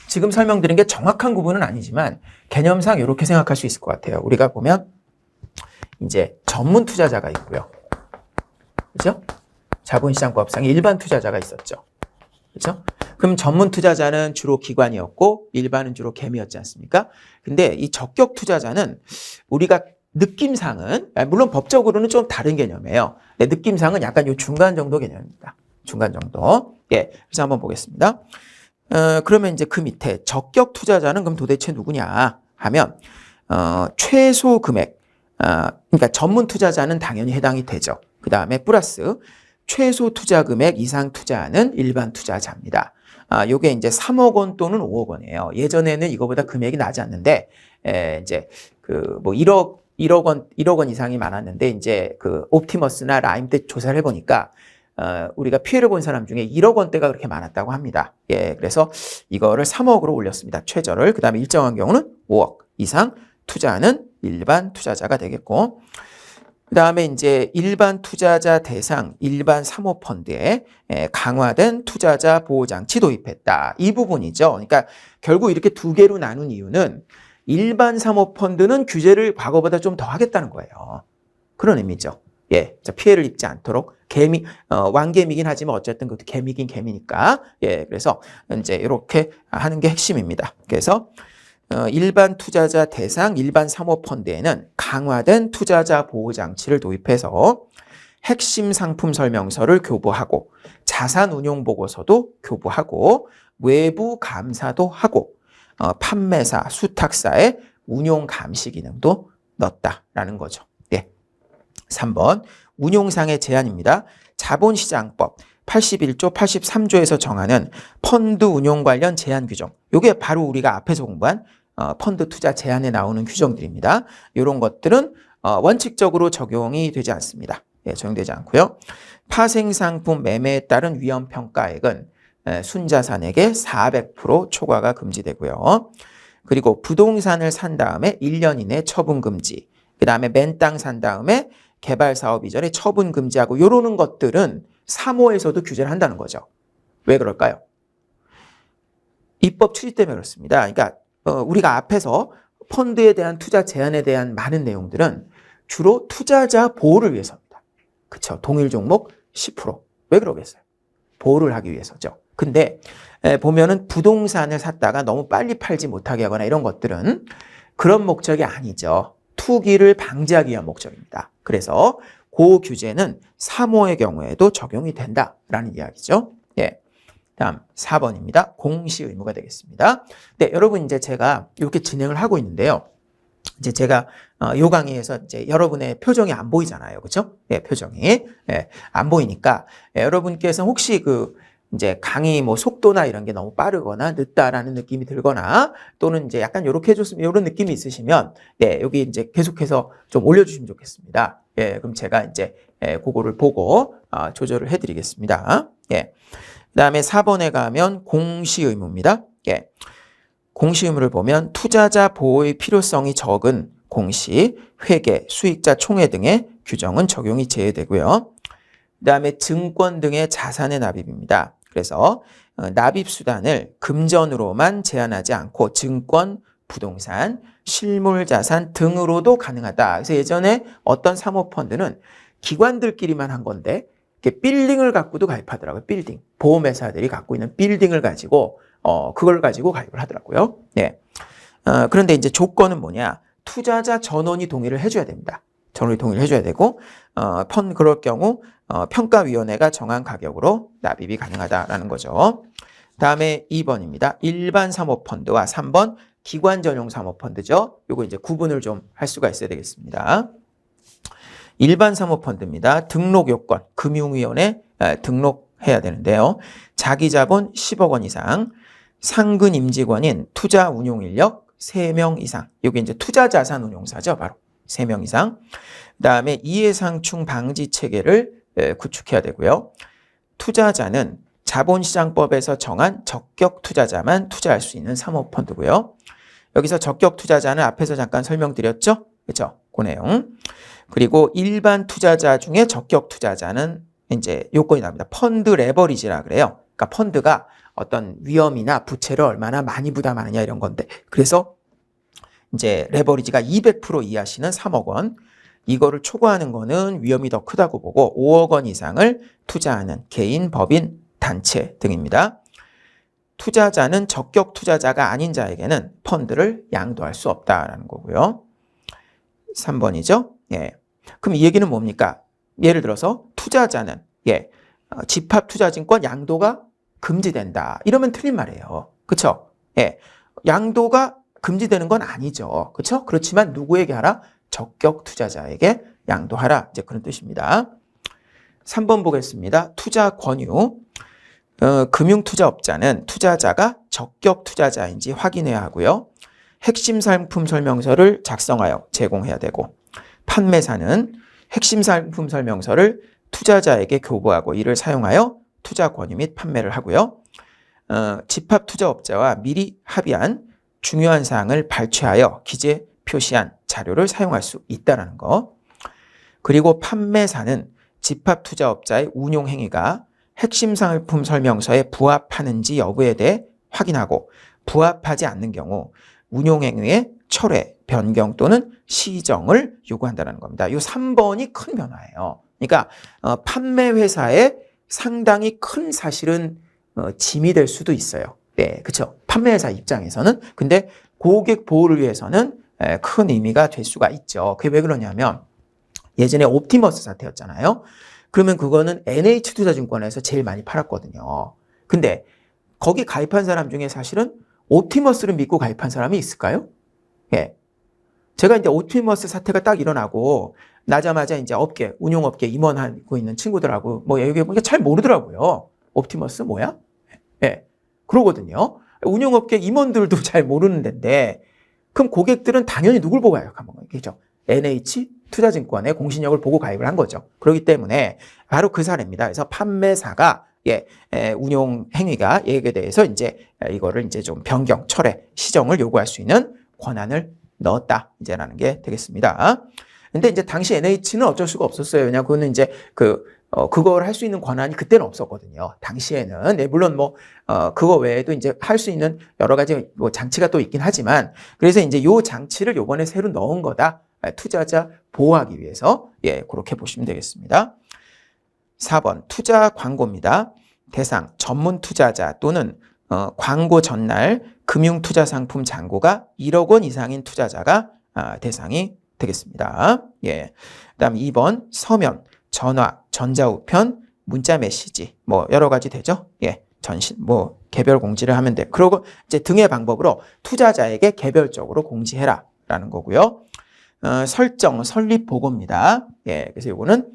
지금 설명드린 게 정확한 구분은 아니지만 개념상 이렇게 생각할 수 있을 것 같아요. 우리가 보면 이제 전문 투자자가 있고요. 그죠? 자본시장법상 일반 투자자가 있었죠. 그죠? 그럼 전문 투자자는 주로 기관이었고 일반은 주로 개미였지 않습니까? 근데 이 적격 투자자는 우리가 느낌상은, 물론 법적으로는 좀 다른 개념이에요. 근데 느낌상은 약간 요 중간 정도 개념입니다. 중간 정도. 예. 그래서 한번 보겠습니다. 그러면 이제 그 밑에 적격 투자자는 그럼 도대체 누구냐 하면, 최소 금액, 그러니까 전문 투자자는 당연히 해당이 되죠. 그 다음에 플러스 최소 투자 금액 이상 투자하는 일반 투자자입니다. 요게 이제 3억 원 또는 5억 원이에요. 예전에는 이거보다 금액이 나지 않는데, 이제 뭐 1억 원 이상이 많았는데, 이제 옵티머스나 라임 때 조사를 해보니까, 우리가 피해를 본 사람 중에 1억 원대가 그렇게 많았다고 합니다. 예, 그래서 이거를 3억으로 올렸습니다. 최저를. 그 다음에 일정한 경우는 5억 이상 투자하는 일반 투자자가 되겠고, 그 다음에 이제 일반 투자자 대상 일반 사모펀드에 강화된 투자자 보호장치 도입했다. 이 부분이죠. 그러니까 결국 이렇게 두 개로 나눈 이유는 일반 사모펀드는 규제를 과거보다 좀 더 하겠다는 거예요. 그런 의미죠. 예, 피해를 입지 않도록 왕개미긴 하지만 어쨌든 그것도 개미긴 개미니까. 예, 그래서 이제 이렇게 하는 게 핵심입니다. 그래서 일반 투자자 대상 일반 사모펀드에는 강화된 투자자 보호장치를 도입해서 핵심 상품 설명서를 교부하고 자산 운용 보고서도 교부하고 외부 감사도 하고 판매사, 수탁사의 운용 감시 기능도 넣었다라는 거죠. 네. 3번 운용상의 제한입니다. 자본시장법 81조, 83조에서 정하는 펀드 운용 관련 제한 규정. 이게 바로 우리가 앞에서 공부한 펀드 투자 제한에 나오는 규정들입니다. 이런 것들은 원칙적으로 적용이 되지 않습니다. 예, 적용되지 않고요. 파생상품 매매에 따른 위험평가액은 순자산에게 400% 초과가 금지되고요. 그리고 부동산을 산 다음에 1년 이내 처분 금지, 그 다음에 맨 땅 산 다음에 개발 사업 이전에 처분 금지하고 이러는 것들은 3호에서도 규제를 한다는 거죠. 왜 그럴까요? 입법 취지 때문에 그렇습니다. 그러니까 우리가 앞에서 펀드에 대한 투자 제한에 대한 많은 내용들은 주로 투자자 보호를 위해서입니다. 그렇죠? 동일 종목 10%. 왜 그러겠어요? 보호를 하기 위해서죠. 근데 보면은 부동산을 샀다가 너무 빨리 팔지 못하게 하거나 이런 것들은 그런 목적이 아니죠. 투기를 방지하기 위한 목적입니다. 그래서 그 규제는 3호의 경우에도 적용이 된다라는 이야기죠. 예. 다음 4번입니다. 공시 의무가 되겠습니다. 네, 여러분 이제 제가 이렇게 진행을 하고 있는데요. 이제 제가 요 강의에서 이제 여러분의 표정이 안 보이잖아요. 그렇죠? 예, 표정이. 예, 안 보이니까 여러분께서 혹시 이제 강의 속도나 이런 게 너무 빠르거나 늦다라는 느낌이 들거나 또는 이제 약간 요렇게 해줬으면 이런 느낌이 있으시면 예, 여기 이제 계속해서 좀 올려주시면 좋겠습니다. 예, 그럼 제가 이제 그거를 보고 조절을 해드리겠습니다. 예. 그 다음에 4번에 가면 공시 의무입니다. 예. 공시 의무를 보면 투자자 보호의 필요성이 적은 공시, 회계, 수익자 총회 등의 규정은 적용이 제외되고요. 그 다음에 증권 등의 자산의 납입입니다. 그래서 납입 수단을 금전으로만 제한하지 않고 증권, 부동산, 실물 자산 등으로도 가능하다. 그래서 예전에 어떤 사모펀드는 기관들끼리만 한 건데 빌딩을 갖고도 가입하더라고요. 빌딩. 보험회사들이 갖고 있는 빌딩을 가지고 그걸 가지고 가입을 하더라고요. 네. 그런데 이제 조건은 뭐냐? 투자자 전원이 동의를 해줘야 됩니다. 전원이 동의를 해줘야 되고 그럴 경우 평가위원회가 정한 가격으로 납입이 가능하다라는 거죠. 다음에 2번입니다. 일반 사모펀드와 3번 기관 전용 사모펀드죠. 요거 이제 구분을 좀 할 수가 있어야 되겠습니다. 일반 사모펀드입니다. 등록 요건, 금융위원회 등록해야 되는데요. 자기자본 10억 원 이상, 상근 임직원인 투자 운용 인력 3명 이상. 이게 이제 투자자산운용사죠. 바로 3명 이상. 그 다음에 이해상충 방지 체계를 구축해야 되고요. 투자자는 자본시장법에서 정한 적격 투자자만 투자할 수 있는 사모펀드고요. 여기서 적격 투자자는 앞에서 잠깐 설명드렸죠? 그렇죠? 그 내용. 그리고 일반 투자자 중에 적격 투자자는 이제 요건이 나옵니다. 펀드 레버리지라 그래요. 그러니까 펀드가 어떤 위험이나 부채를 얼마나 많이 부담하느냐 이런 건데. 그래서 이제 레버리지가 200% 이하시는 3억 원. 이거를 초과하는 거는 위험이 더 크다고 보고 5억 원 이상을 투자하는 개인, 법인, 단체 등입니다. 투자자는 적격 투자자가 아닌 자에게는 펀드를 양도할 수 없다라는 거고요. 3번이죠. 예. 그럼 이 얘기는 뭡니까? 예를 들어서 투자자는 집합투자증권 양도가 금지된다. 이러면 틀린 말이에요. 그렇죠? 예. 양도가 금지되는 건 아니죠. 그렇죠? 그렇지만 누구에게 하라? 적격 투자자에게 양도하라. 이제 그런 뜻입니다. 3번 보겠습니다. 투자 권유. 금융투자업자는 투자자가 적격 투자자인지 확인해야 하고요. 핵심 상품 설명서를 작성하여 제공해야 되고, 판매사는 핵심 상품 설명서를 투자자에게 교부하고 이를 사용하여 투자 권유 및 판매를 하고요. 집합투자업자와 미리 합의한 중요한 사항을 발췌하여 기재 표시한 자료를 사용할 수 있다는 거. 그리고 판매사는 집합투자업자의 운용행위가 핵심 상품 설명서에 부합하는지 여부에 대해 확인하고 부합하지 않는 경우 운용행위의 철회, 변경 또는 시정을 요구한다는 겁니다. 이 3번이 큰 변화예요. 그러니까 판매회사에 상당히 큰 사실은 짐이 될 수도 있어요. 네, 그렇죠. 판매회사 입장에서는. 근데 고객 보호를 위해서는 큰 의미가 될 수가 있죠. 그게 왜 그러냐면 예전에 옵티머스 사태였잖아요. 그러면 그거는 NH투자증권에서 제일 많이 팔았거든요. 근데 거기 가입한 사람 중에 사실은 옵티머스를 믿고 가입한 사람이 있을까요? 예. 제가 이제 옵티머스 사태가 딱 일어나고 나자마자 이제 운용업계 임원하고 있는 친구들하고 여기 보니까 잘 모르더라고요. 옵티머스 뭐야? 예. 그러거든요. 운용업계 임원들도 잘 모르는 데인데 그럼 고객들은 당연히 누굴 보고 가입한 거겠죠? NH 투자증권의 공신력을 보고 가입을 한 거죠. 그렇기 때문에 바로 그 사례입니다. 그래서 판매사가 운용 행위가 예외대해서 이제 이거를 이제 좀 변경, 철회, 시정을 요구할 수 있는 권한을 넣었다. 이제라는 게 되겠습니다. 근데 이제 당시 NH는 어쩔 수가 없었어요. 왜냐, 그거는 이제 그걸 할 수 있는 권한이 그때는 없었거든요. 당시에는. 네, 물론 그거 외에도 이제 할 수 있는 여러 가지 장치가 또 있긴 하지만, 그래서 이제 요 장치를 요번에 새로 넣은 거다. 투자자 보호하기 위해서. 그렇게 보시면 되겠습니다. 4번, 투자 광고입니다. 대상, 전문 투자자 또는 광고 전날 금융투자상품 잔고가 1억 원 이상인 투자자가 대상이 되겠습니다. 그 다음 2번, 서면, 전화, 전자우편, 문자 메시지, 여러 가지 되죠? 전신, 개별 공지를 하면 돼. 그리고 이제 등의 방법으로 투자자에게 개별적으로 공지해라. 라는 거고요. 설정, 설립 보고입니다. 그래서 이거는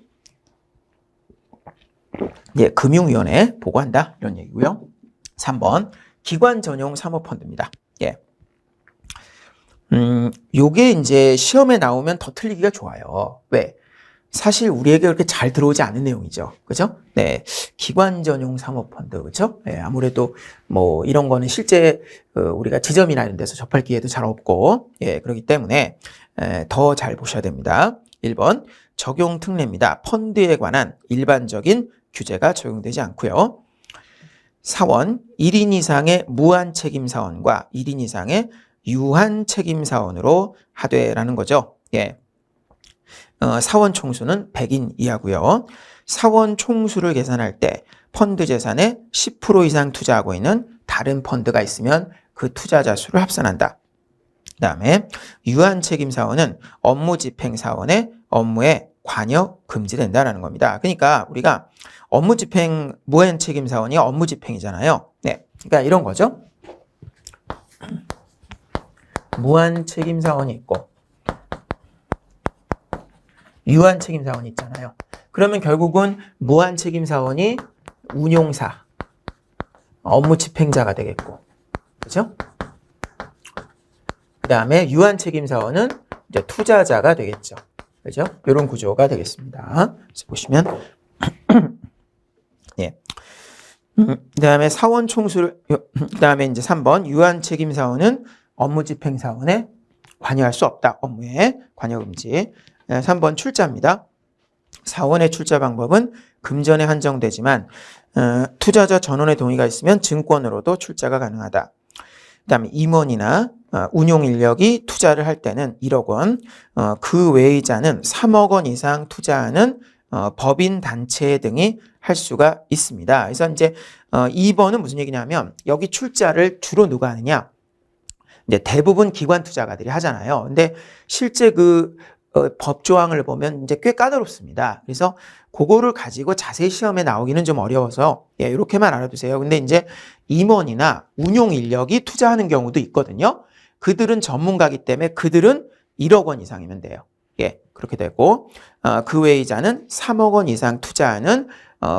금융위원회에 보고한다. 이런 얘기고요. 3번, 기관 전용 사모펀드입니다. 요게 이제 시험에 나오면 더 틀리기가 좋아요. 왜? 사실 우리에게 그렇게 잘 들어오지 않은 내용이죠. 그죠? 네. 기관 전용 사모펀드. 그죠? 아무래도 이런 거는 실제 우리가 지점이나 이런 데서 접할 기회도 잘 없고, 그렇기 때문에 더 잘 보셔야 됩니다. 1번, 적용 특례입니다. 펀드에 관한 일반적인 규제가 적용되지 않고요. 4원, 1인 이상의 무한 책임 사원과 1인 이상의 유한 책임 사원으로 하되라는 거죠. 사원 총수는 100인 이하고요. 사원 총수를 계산할 때 펀드 재산의 10% 이상 투자하고 있는 다른 펀드가 있으면 그 투자자 수를 합산한다. 그 다음에 유한 책임 사원은 업무 집행 사원의 업무에 관여 금지된다라는 겁니다. 그러니까 우리가 업무 집행, 무한 책임 사원이 업무 집행이잖아요. 그러니까 이런 거죠. 무한 책임 사원이 있고 유한 책임 사원이 있잖아요. 그러면 결국은 무한 책임 사원이 운용사, 업무 집행자가 되겠고, 그렇죠? 그 다음에 유한 책임 사원은 이제 투자자가 되겠죠. 그죠? 이런 구조가 되겠습니다. 그래서 보시면 그 다음에 사원 총수를, 그 다음에 이제 3번 유한 책임 사원은 업무 집행 사원에 관여할 수 없다. 업무에 관여 금지. 3번 출자입니다. 사원의 출자 방법은 금전에 한정되지만 투자자 전원의 동의가 있으면 증권으로도 출자가 가능하다. 그 다음에 임원이나 운용 인력이 투자를 할 때는 1억 원, 그 외의자는 3억 원 이상 투자하는 법인 단체 등이 할 수가 있습니다. 그래서 이제 2번은 무슨 얘기냐면 여기 출자를 주로 누가 하느냐? 이제 대부분 기관 투자가들이 하잖아요. 근데 실제 법 조항을 보면 이제 꽤 까다롭습니다. 그래서 그거를 가지고 자세히 시험에 나오기는 좀 어려워서 이렇게만 알아두세요. 근데 이제 임원이나 운용 인력이 투자하는 경우도 있거든요. 그들은 전문가이기 때문에 그들은 1억 원 이상이면 돼요. 그렇게 되고 그 외의자는 3억 원 이상 투자하는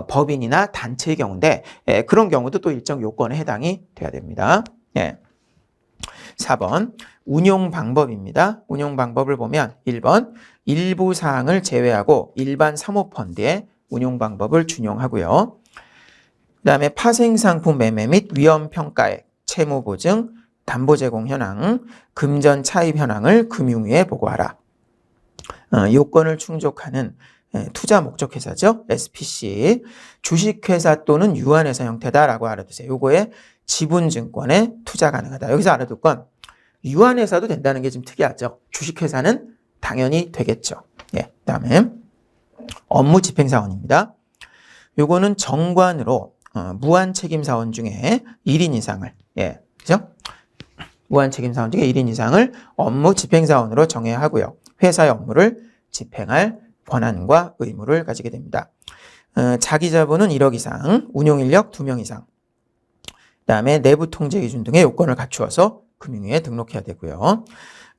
법인이나 단체의 경우인데 그런 경우도 또 일정 요건에 해당이 돼야 됩니다. 4번 운용 방법입니다. 운용 방법을 보면 1번 일부 사항을 제외하고 일반 사모펀드의 운용 방법을 준용하고요. 그 다음에 파생상품 매매 및 위험평가액, 채무보증, 담보제공 현황, 금전 차입 현황을 금융위에 보고하라. 요건을 충족하는 투자 목적회사죠. SPC, 주식회사 또는 유한회사 형태다라고 알아두세요. 요거에 지분증권에 투자 가능하다. 여기서 알아둘 건 유한회사도 된다는 게 좀 특이하죠. 주식회사는 당연히 되겠죠. 그 다음에 업무집행사원입니다. 요거는 정관으로 무한책임사원 중에 1인 이상을, 그죠? 무한책임사원 중에 1인 이상을 업무집행사원으로 정해야 하고요. 회사의 업무를 집행할 권한과 의무를 가지게 됩니다. 자기자본은 1억 이상, 운용인력 2명 이상, 그 다음에 내부 통제 기준 등의 요건을 갖추어서 금융위에 등록해야 되고요.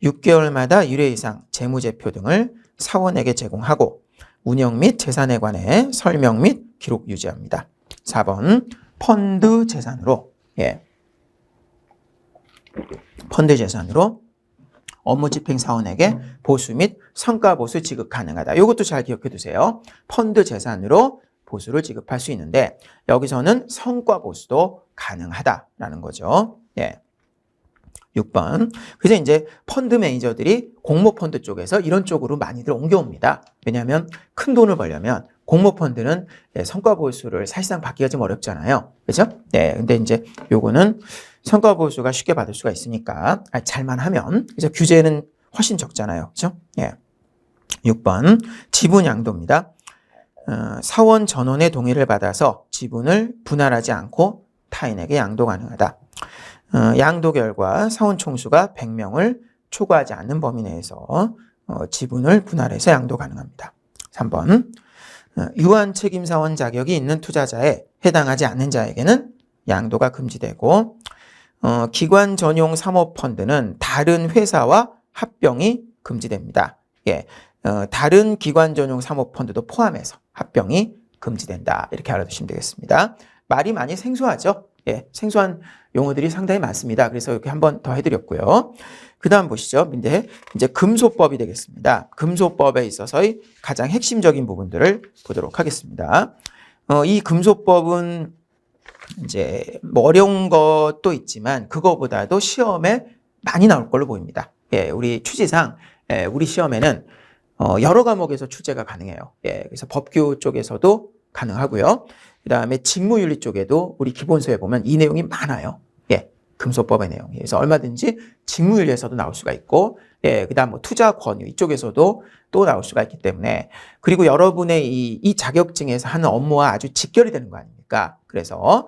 6개월마다 1회 이상 재무제표 등을 사원에게 제공하고 운영 및 재산에 관해 설명 및 기록 유지합니다. 4번 펀드 재산으로 펀드 재산으로 업무 집행 사원에게 보수 및 성과 보수 지급 가능하다. 이것도 잘 기억해 두세요. 펀드 재산으로 보수를 지급할 수 있는데 여기서는 성과 보수도 가능하다라는 거죠. 예. 6번. 그래서 이제 펀드 매니저들이 공모펀드 쪽에서 이런 쪽으로 많이들 옮겨옵니다. 왜냐하면 큰 돈을 벌려면 공모펀드는 성과 보수를 사실상 받기가 좀 어렵잖아요. 그죠? 네. 근데 이제 요거는 성과 보수가 쉽게 받을 수가 있으니까 잘만 하면. 그래서 규제는 훨씬 적잖아요. 그죠? 예. 6번. 지분 양도입니다. 사원 전원의 동의를 받아서 지분을 분할하지 않고 타인에게 양도 가능하다. 양도 결과 사원 총수가 100명을 초과하지 않는 범위 내에서 지분을 분할해서 양도 가능합니다. 3번. 유한 책임사원 자격이 있는 투자자에 해당하지 않는 자에게는 양도가 금지되고 기관 전용 사모펀드는 다른 회사와 합병이 금지됩니다. 예, 다른 기관 전용 사모펀드도 포함해서 합병이 금지된다. 이렇게 알아두시면 되겠습니다. 말이 많이 생소하죠? 예, 생소한 용어들이 상당히 많습니다. 그래서 이렇게 한번 더 해드렸고요. 그 다음 보시죠. 이제 금소법이 되겠습니다. 금소법에 있어서의 가장 핵심적인 부분들을 보도록 하겠습니다. 이 금소법은 이제 뭐 어려운 것도 있지만 그거보다도 시험에 많이 나올 걸로 보입니다. 예, 우리 취지상 우리 시험에는 여러 과목에서 출제가 가능해요. 예, 그래서 법규 쪽에서도 가능하고요. 그 다음에 직무윤리 쪽에도 우리 기본서에 보면 이 내용이 많아요. 예, 금소법의 내용이. 그래서 얼마든지 직무윤리에서도 나올 수가 있고, 예, 그 다음 뭐 투자 권유 이쪽에서도 또 나올 수가 있기 때문에, 그리고 여러분의 이 자격증에서 하는 업무와 아주 직결이 되는 거 아닙니까? 그래서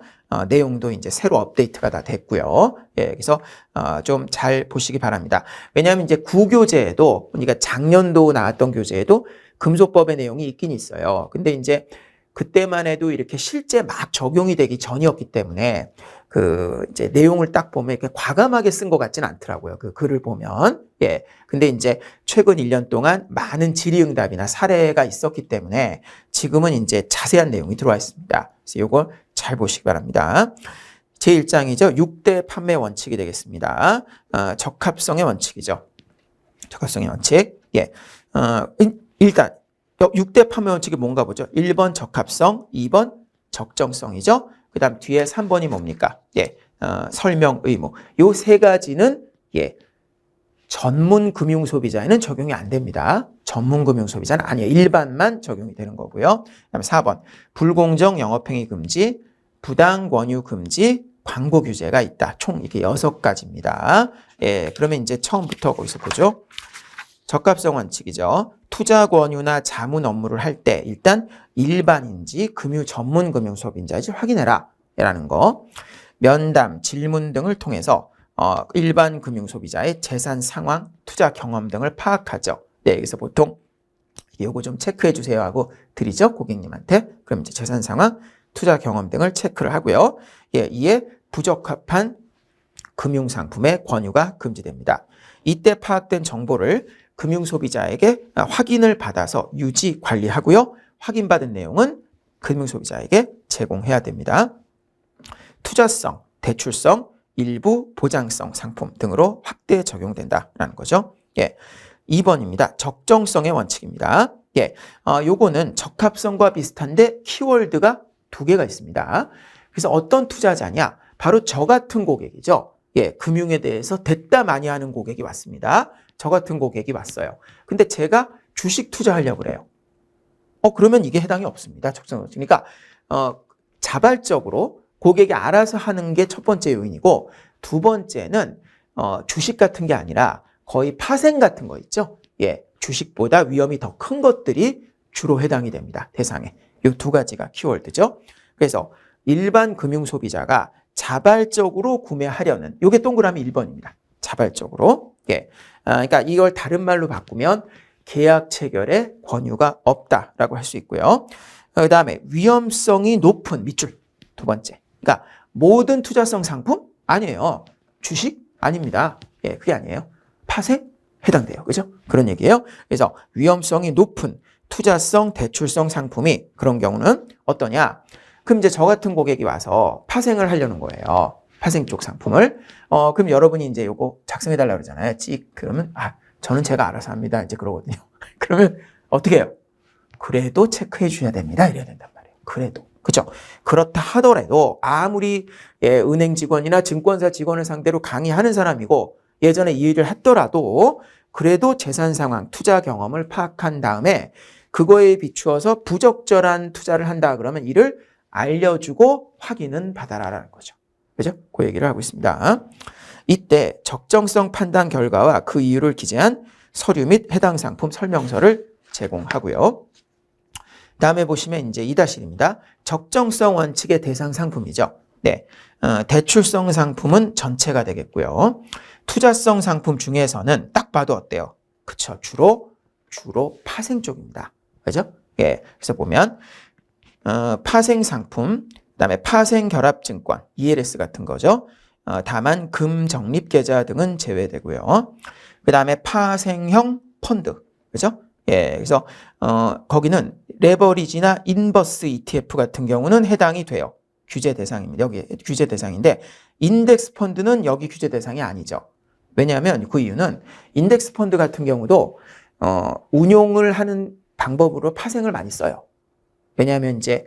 내용도 이제 새로 업데이트가 다 됐고요. 예, 그래서 좀 잘 보시기 바랍니다. 왜냐하면 이제 구교재에도, 그러니까 작년도 나왔던 교재에도 금소법의 내용이 있긴 있어요. 근데 이제 그때만 해도 이렇게 실제 막 적용이 되기 전이었기 때문에 이제 내용을 딱 보면 이렇게 과감하게 쓴 것 같지는 않더라고요. 그 글을 보면. 예. 근데 이제 최근 1년 동안 많은 질의응답이나 사례가 있었기 때문에 지금은 이제 자세한 내용이 들어와 있습니다. 그래서 이걸 잘 보시기 바랍니다. 제1장이죠. 6대 판매 원칙이 되겠습니다. 적합성의 원칙이죠. 적합성의 원칙. 예. 일단 6대 판매 원칙이 뭔가 보죠. 1번 적합성, 2번 적정성이죠. 그 다음 뒤에 3번이 뭡니까? 예, 설명 의무. 요 세 가지는 예, 전문 금융 소비자에는 적용이 안 됩니다. 전문 금융 소비자는 아니에요. 일반만 적용이 되는 거고요. 그다음에 4번 불공정 영업행위 금지, 부당 권유 금지, 광고 규제가 있다. 총 이렇게 6가지입니다. 예, 그러면 이제 처음부터 거기서 보죠. 적합성 원칙이죠. 투자 권유나 자문 업무를 할 때 일단 일반인지 전문 금융 소비자인지 확인해라 라는 거. 면담, 질문 등을 통해서 일반 금융 소비자의 재산 상황, 투자 경험 등을 파악하죠. 네, 그래서 보통 이거 좀 체크해 주세요 하고 드리죠. 고객님한테. 그럼 이제 재산 상황, 투자 경험 등을 체크를 하고요. 예, 이에 부적합한 금융 상품의 권유가 금지됩니다. 이때 파악된 정보를 금융 소비자에게 확인을 받아서 유지 관리하고요. 확인받은 내용은 금융 소비자에게 제공해야 됩니다. 투자성, 대출성, 일부 보장성 상품 등으로 확대 적용된다라는 거죠. 예. 2번입니다. 적정성의 원칙입니다. 예. 요거는 적합성과 비슷한데 키워드가 2개가 있습니다. 그래서 어떤 투자자냐? 바로 저 같은 고객이죠. 예, 금융에 대해서 됐다 많이 하는 고객이 왔습니다. 저 같은 고객이 왔어요. 근데 제가 주식 투자하려고 그래요. 그러면 이게 해당이 없습니다. 적정성. 그러니까 자발적으로 고객이 알아서 하는 게 첫 번째 요인이고, 두 번째는 주식 같은 게 아니라 거의 파생 같은 거 있죠. 예, 주식보다 위험이 더 큰 것들이 주로 해당이 됩니다. 대상에. 이 2가지가 키워드죠. 그래서 일반 금융 소비자가 자발적으로 구매하려는, 요게 동그라미 1번입니다. 자발적으로. 예. 그러니까 이걸 다른 말로 바꾸면 계약 체결에 권유가 없다라고 할 수 있고요. 그 다음에 위험성이 높은 밑줄 2번째. 그러니까 모든 투자성 상품? 아니에요. 주식? 아닙니다. 예, 그게 아니에요. 파생? 해당돼요. 그죠? 그런 얘기예요. 그래서 위험성이 높은 투자성, 대출성 상품이 그런 경우는 어떠냐? 그럼 이제 저 같은 고객이 와서 파생을 하려는 거예요. 파생 쪽 상품을. 그럼 여러분이 이제 요거 작성해달라고 그러잖아요. 찍. 그러면, 저는 제가 알아서 합니다. 이제 그러거든요. 그러면 어떻게 해요? 그래도 체크해 주셔야 됩니다. 이래야 된단 말이에요. 그래도. 그죠? 그렇다 하더라도 아무리 은행 직원이나 증권사 직원을 상대로 강의하는 사람이고 예전에 이 일을 했더라도 그래도 재산 상황, 투자 경험을 파악한 다음에 그거에 비추어서 부적절한 투자를 한다 그러면 이를 알려주고 확인은 받아라라는 거죠. 그죠? 그 얘기를 하고 있습니다. 이때 적정성 판단 결과와 그 이유를 기재한 서류 및 해당 상품 설명서를 제공하고요. 다음에 보시면 이제 2-1입니다. 적정성 원칙의 대상 상품이죠. 네. 대출성 상품은 전체가 되겠고요. 투자성 상품 중에서는 딱 봐도 어때요? 그쵸. 주로 파생 쪽입니다. 그죠? 예. 그래서 보면, 파생 상품, 그 다음에 파생 결합 증권, ELS 같은 거죠. 다만 금 적립 계좌 등은 제외되고요. 그 다음에 파생형 펀드. 그죠? 예. 그래서, 거기는 레버리지나 인버스 ETF 같은 경우는 해당이 돼요. 규제 대상입니다. 여기 규제 대상인데, 인덱스 펀드는 여기 규제 대상이 아니죠. 왜냐하면 그 이유는 인덱스 펀드 같은 경우도, 운용을 하는 방법으로 파생을 많이 써요. 왜냐하면 이제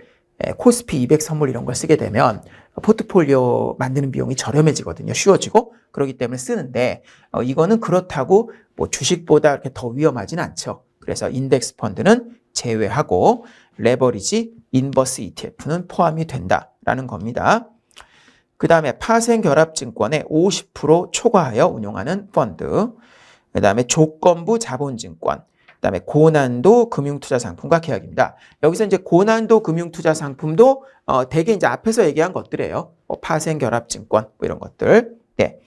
코스피 200 선물 이런 걸 쓰게 되면 포트폴리오 만드는 비용이 저렴해지거든요. 쉬워지고. 그렇기 때문에 쓰는데, 이거는 그렇다고 뭐 주식보다 이렇게 더 위험하진 않죠. 그래서 인덱스 펀드는 제외하고 레버리지, 인버스 ETF는 포함이 된다라는 겁니다. 그 다음에 파생 결합 증권에 50% 초과하여 운용하는 펀드, 그 다음에 조건부 자본증권, 그 다음에 고난도 금융투자 상품과 계약입니다. 여기서 이제 고난도 금융투자 상품도 대개 이제 앞에서 얘기한 것들이에요. 파생 결합 증권 뭐 이런 것들. 네.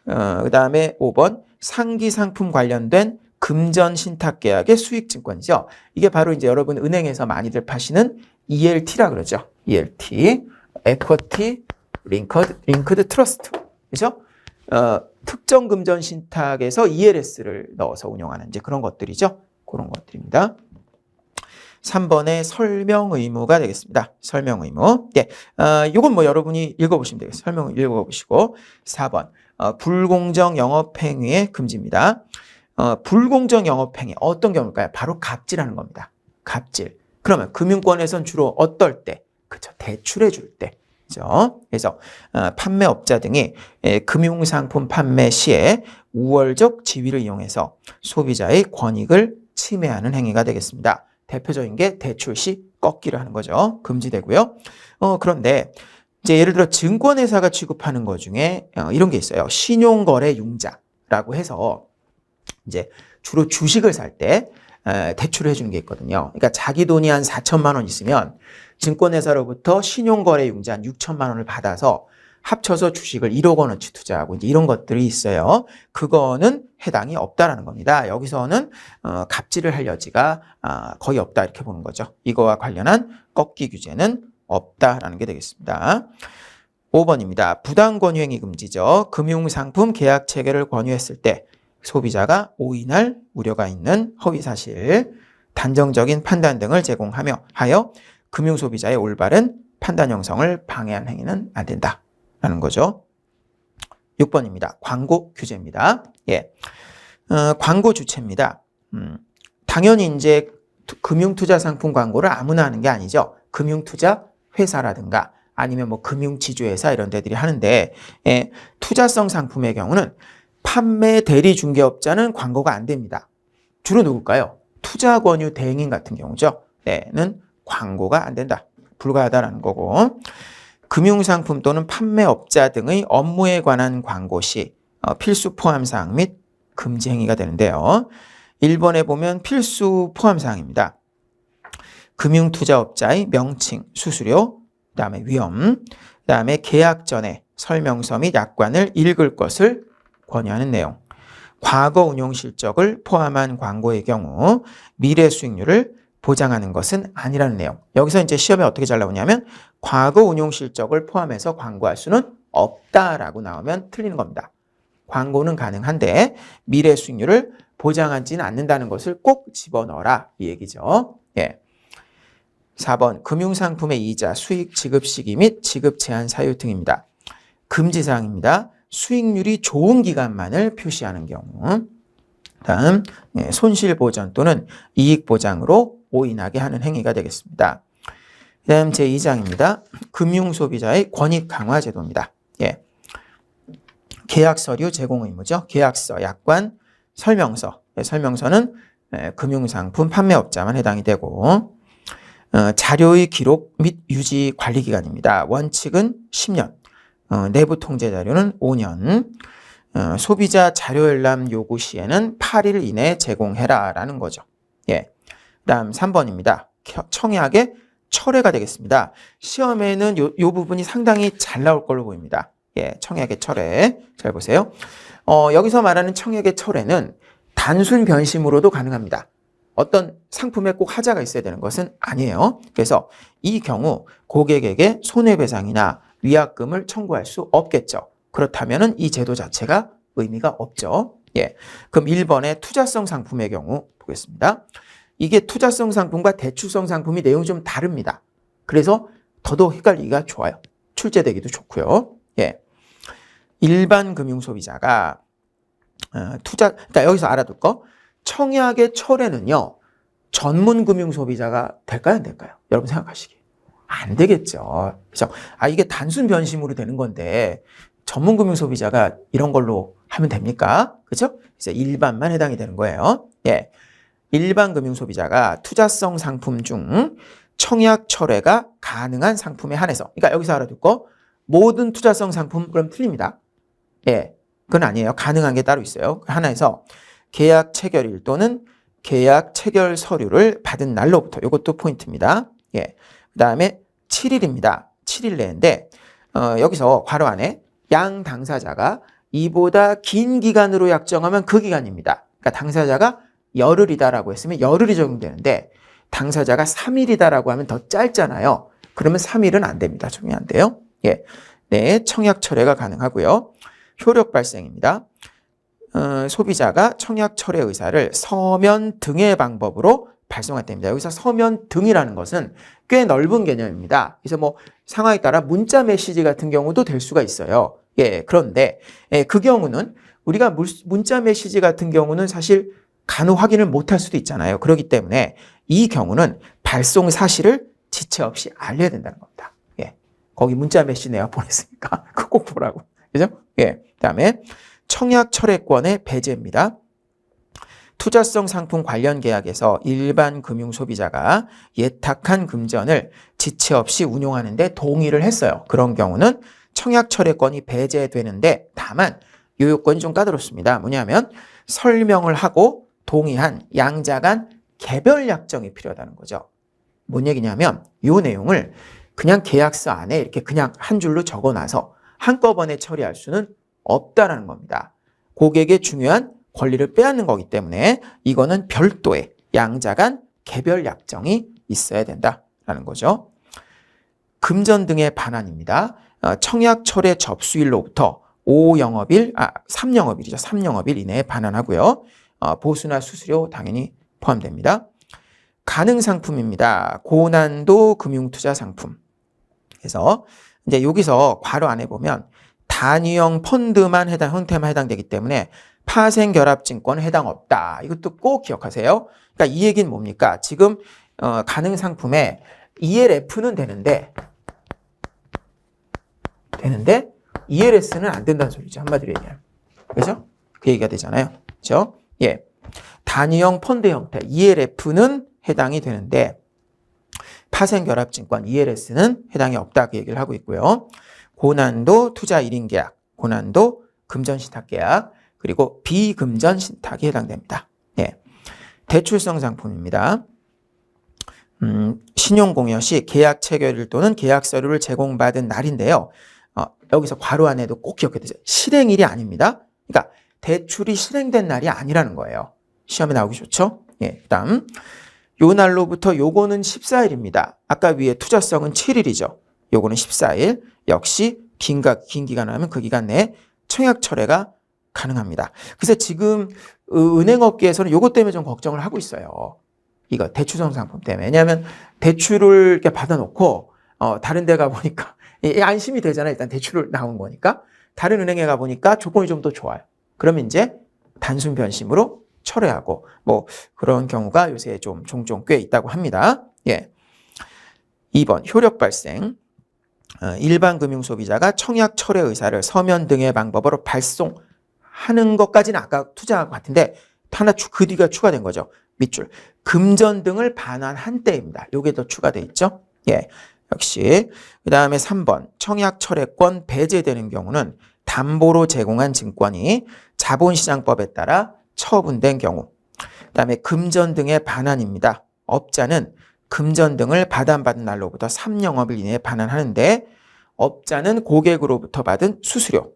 그 다음에 5번 상기 상품 관련된 금전 신탁 계약의 수익 증권이죠. 이게 바로 이제 여러분 은행에서 많이들 파시는 ELT라 그러죠. ELT, 에쿼티 링크드 트러스트. 그죠? 특정 금전 신탁에서 ELS를 넣어서 운영하는 이제 그런 것들이죠. 그런 것들입니다. 3번의 설명 의무가 되겠습니다. 설명 의무. 네. 요건 뭐 여러분이 읽어보시면 되겠습니다. 설명 읽어보시고. 4번. 불공정 영업행위의 금지입니다. 불공정 영업행위 어떤 경우일까요? 바로 갑질하는 겁니다. 갑질. 그러면 금융권에선 주로 어떨 때? 그쵸. 대출해 줄 때. 그죠? 그래서 판매업자 등이 금융상품 판매 시에 우월적 지위를 이용해서 소비자의 권익을 침해하는 행위가 되겠습니다. 대표적인 게 대출 시 꺾기를 하는 거죠. 금지되고요. 그런데 이제 예를 들어 증권회사가 취급하는 것 중에 이런 게 있어요. 신용거래 융자라고 해서 이제 주로 주식을 살 때 대출을 해주는 게 있거든요. 그러니까 자기 돈이 한 4천만 원 있으면 증권회사로부터 신용거래 융자 한 6천만 원을 받아서 합쳐서 주식을 1억 원어치 투자하고 이제 이런 것들이 있어요. 그거는 해당이 없다라는 겁니다. 여기서는 갑질을 할 여지가 거의 없다 이렇게 보는 거죠. 이거와 관련한 꺾기 규제는 없다라는 게 되겠습니다. 5번입니다. 부당 권유행위 금지죠. 금융상품 계약 체결을 권유했을 때 소비자가 오인할 우려가 있는 허위사실, 단정적인 판단 등을 제공하여 금융소비자의 올바른 판단 형성을 방해한 행위는 안 된다라는 거죠. 6번입니다. 광고 규제입니다. 예, 광고 주체입니다. 당연히 이제 금융투자 상품 광고를 아무나 하는 게 아니죠. 금융투자 회사라든가 아니면 뭐 금융지주회사 이런 데들이 하는데 투자성 상품의 경우는 판매 대리 중개업자는 광고가 안 됩니다. 주로 누굴까요? 투자 권유 대행인 같은 경우죠. 는 광고가 안 된다. 불가하다라는 거고. 금융상품 또는 판매업자 등의 업무에 관한 광고 시 필수 포함사항 및 금지 행위가 되는데요. 1번에 보면 필수 포함사항입니다. 금융투자업자의 명칭, 수수료, 그 다음에 위험, 그 다음에 계약 전에 설명서 및 약관을 읽을 것을 권유하는 내용, 과거 운용 실적을 포함한 광고의 경우 미래 수익률을 보장하는 것은 아니라는 내용. 여기서 이제 시험에 어떻게 잘 나오냐면 과거 운용 실적을 포함해서 광고할 수는 없다라고 나오면 틀리는 겁니다. 광고는 가능한데 미래 수익률을 보장하지는 않는다는 것을 꼭 집어넣어라 이 얘기죠. 예. 4번 금융상품의 이자, 수익 지급 시기 및 지급 제한 사유 등입니다. 금지사항입니다. 수익률이 좋은 기간만을 표시하는 경우. 다음 손실보전 또는 이익보장으로 오인하게 하는 행위가 되겠습니다. 그 다음 제2장입니다. 금융소비자의 권익 강화 제도입니다. 계약서류 제공 의무죠. 계약서, 약관, 설명서. 설명서는 금융상품 판매업자만 해당이 되고 자료의 기록 및 유지 관리 기간입니다. 원칙은 10년, 내부 통제 자료는 5년, 소비자 자료 열람 요구 시에는 8일 이내에 제공해라라는 거죠. 그다음 3번입니다. 청약의 철회가 되겠습니다. 시험에는 요 부분이 상당히 잘 나올 걸로 보입니다. 청약의 철회. 잘 보세요. 여기서 말하는 청약의 철회는 단순 변심으로도 가능합니다. 어떤 상품에 꼭 하자가 있어야 되는 것은 아니에요. 그래서 이 경우 고객에게 손해배상이나 위약금을 청구할 수 없겠죠. 그렇다면 이 제도 자체가 의미가 없죠. 그럼 1번의 투자성 상품의 경우 보겠습니다. 이게 투자성 상품과 대출성 상품이 내용이 좀 다릅니다. 그래서 더더욱 헷갈리기가 좋아요. 출제되기도 좋고요. 일반 금융소비자가 그러니까 여기서 알아둘 거, 청약의 철회는요, 전문 금융소비자가 될까요, 안 될까요? 여러분 생각하시기에. 안 되겠죠. 그래서 이게 단순 변심으로 되는 건데 전문 금융소비자가 이런 걸로 하면 됩니까? 그렇죠? 그래서 일반만 해당이 되는 거예요. 일반 금융소비자가 투자성 상품 중 청약 철회가 가능한 상품에 한해서, 그러니까 여기서 알아둘 거, 모든 투자성 상품 그럼 틀립니다. 그건 아니에요. 가능한 게 따로 있어요. 하나에서 계약 체결일 또는 계약 체결 서류를 받은 날로부터, 이것도 포인트입니다. 그 다음에 7일입니다. 7일 내인데 여기서 괄호 안에 양 당사자가 이보다 긴 기간으로 약정하면 그 기간입니다. 그러니까 당사자가 열흘이다라고 했으면 열흘이 적용되는데 당사자가 3일이다라고 하면 더 짧잖아요. 그러면 3일은 안 됩니다. 적용이 안 돼요. 청약 철회가 가능하고요. 효력 발생입니다. 소비자가 청약 철회 의사를 서면 등의 방법으로 발송할 때입니다. 여기서 서면 등이라는 것은 꽤 넓은 개념입니다. 그래서 뭐 상황에 따라 문자 메시지 같은 경우도 될 수가 있어요. 그런데 그 경우는 우리가 문자 메시지 같은 경우는 사실 간혹 확인을 못할 수도 있잖아요. 그렇기 때문에 이 경우는 발송 사실을 지체 없이 알려야 된다는 겁니다. 거기 문자 메시지 내가 보냈으니까 그거 꼭 보라고. 그죠? 그다음에 청약 철회권의 배제입니다. 투자성 상품 관련 계약에서 일반 금융 소비자가 예탁한 금전을 지체 없이 운용하는데 동의를 했어요. 그런 경우는 청약 철회권이 배제되는데 다만 이 요건이 좀 까다롭습니다. 뭐냐면 설명을 하고 동의한 양자 간 개별 약정이 필요하다는 거죠. 뭔 얘기냐면 이 내용을 그냥 계약서 안에 이렇게 그냥 한 줄로 적어놔서 한꺼번에 처리할 수는 없다라는 겁니다. 고객의 중요한 권리를 빼앗는 거기 때문에 이거는 별도의 양자 간 개별 약정이 있어야 된다라는 거죠. 금전 등의 반환입니다. 청약 철회 접수일로부터 3영업일이죠. 3영업일 이내에 반환하고요. 보수나 수수료 당연히 포함됩니다. 가능 상품입니다. 고난도 금융투자 상품. 그래서 이제 여기서 괄호 안에 보면 단위형 펀드만 형태만 해당되기 때문에 파생결합증권은 해당 없다. 이것도 꼭 기억하세요. 그러니까 이 얘기는 뭡니까? 지금 가능 상품에 ELF는 되는데 ELS는 안 된다는 소리죠. 한마디로 얘기하면. 그렇죠? 그 얘기가 되잖아요. 그렇죠? 단위형 펀드 형태 ELF는 해당이 되는데 파생결합증권 ELS는 해당이 없다. 그 얘기를 하고 있고요. 고난도 투자 1인 계약, 고난도 금전신탁 계약, 그리고 비금전 신탁이 해당됩니다. 대출성 상품입니다. 신용공여 시 계약 체결일 또는 계약 서류를 제공받은 날인데요. 여기서 괄호 안에도 꼭 기억해 두세요. 실행일이 아닙니다. 그러니까 대출이 실행된 날이 아니라는 거예요. 시험에 나오기 좋죠? 그다음 요 날로부터 요거는 14일입니다. 아까 위에 투자성은 7일이죠. 요거는 14일. 역시 긴 기간 하면 그 기간 내에 청약 철회가 가능합니다. 그래서 지금 은행업계에서는 요것 때문에 좀 걱정을 하고 있어요. 이거 대출성 상품 때문에. 왜냐하면 대출을 이렇게 받아놓고 다른 데 가보니까 안심이 되잖아. 일단 대출을 나온 거니까. 다른 은행에 가보니까 조건이 좀 더 좋아요. 그러면 이제 단순 변심으로 철회하고 뭐 그런 경우가 요새 좀 종종 꽤 있다고 합니다. 예. 2번 효력 발생. 일반 금융 소비자가 청약 철회 의사를 서면 등의 방법으로 발송하는 것까지는 아까 투자한 것 같은데 하나 그 뒤가 추가된 거죠. 밑줄. 금전 등을 반환한 때입니다. 요게 더 추가돼 있죠. 예. 역시. 그 다음에 3번. 청약 철회권 배제되는 경우는 담보로 제공한 증권이 자본시장법에 따라 처분된 경우. 그 다음에 금전 등의 반환입니다. 업자는 금전 등을 반환받은 날로부터 3영업일 이내에 반환하는데 업자는 고객으로부터 받은 수수료.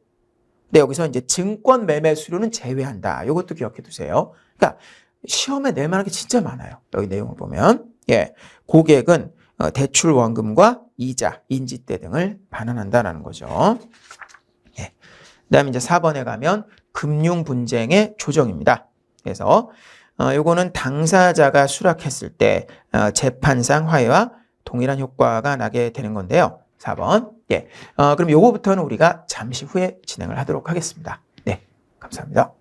근데 여기서 이제 증권 매매 수료는 제외한다. 이것도 기억해 두세요. 그러니까 시험에 낼 만한 게 진짜 많아요. 여기 내용을 보면. 예. 고객은 대출 원금과 이자, 인지대 등을 반환한다라는 거죠. 예. 그다음에 이제 4번에 가면 금융 분쟁의 조정입니다. 그래서 요거는 당사자가 수락했을 때 재판상 화해와 동일한 효과가 나게 되는 건데요. 4번. 예. 그럼 요거부터는 우리가 잠시 후에 진행을 하도록 하겠습니다. 네. 감사합니다.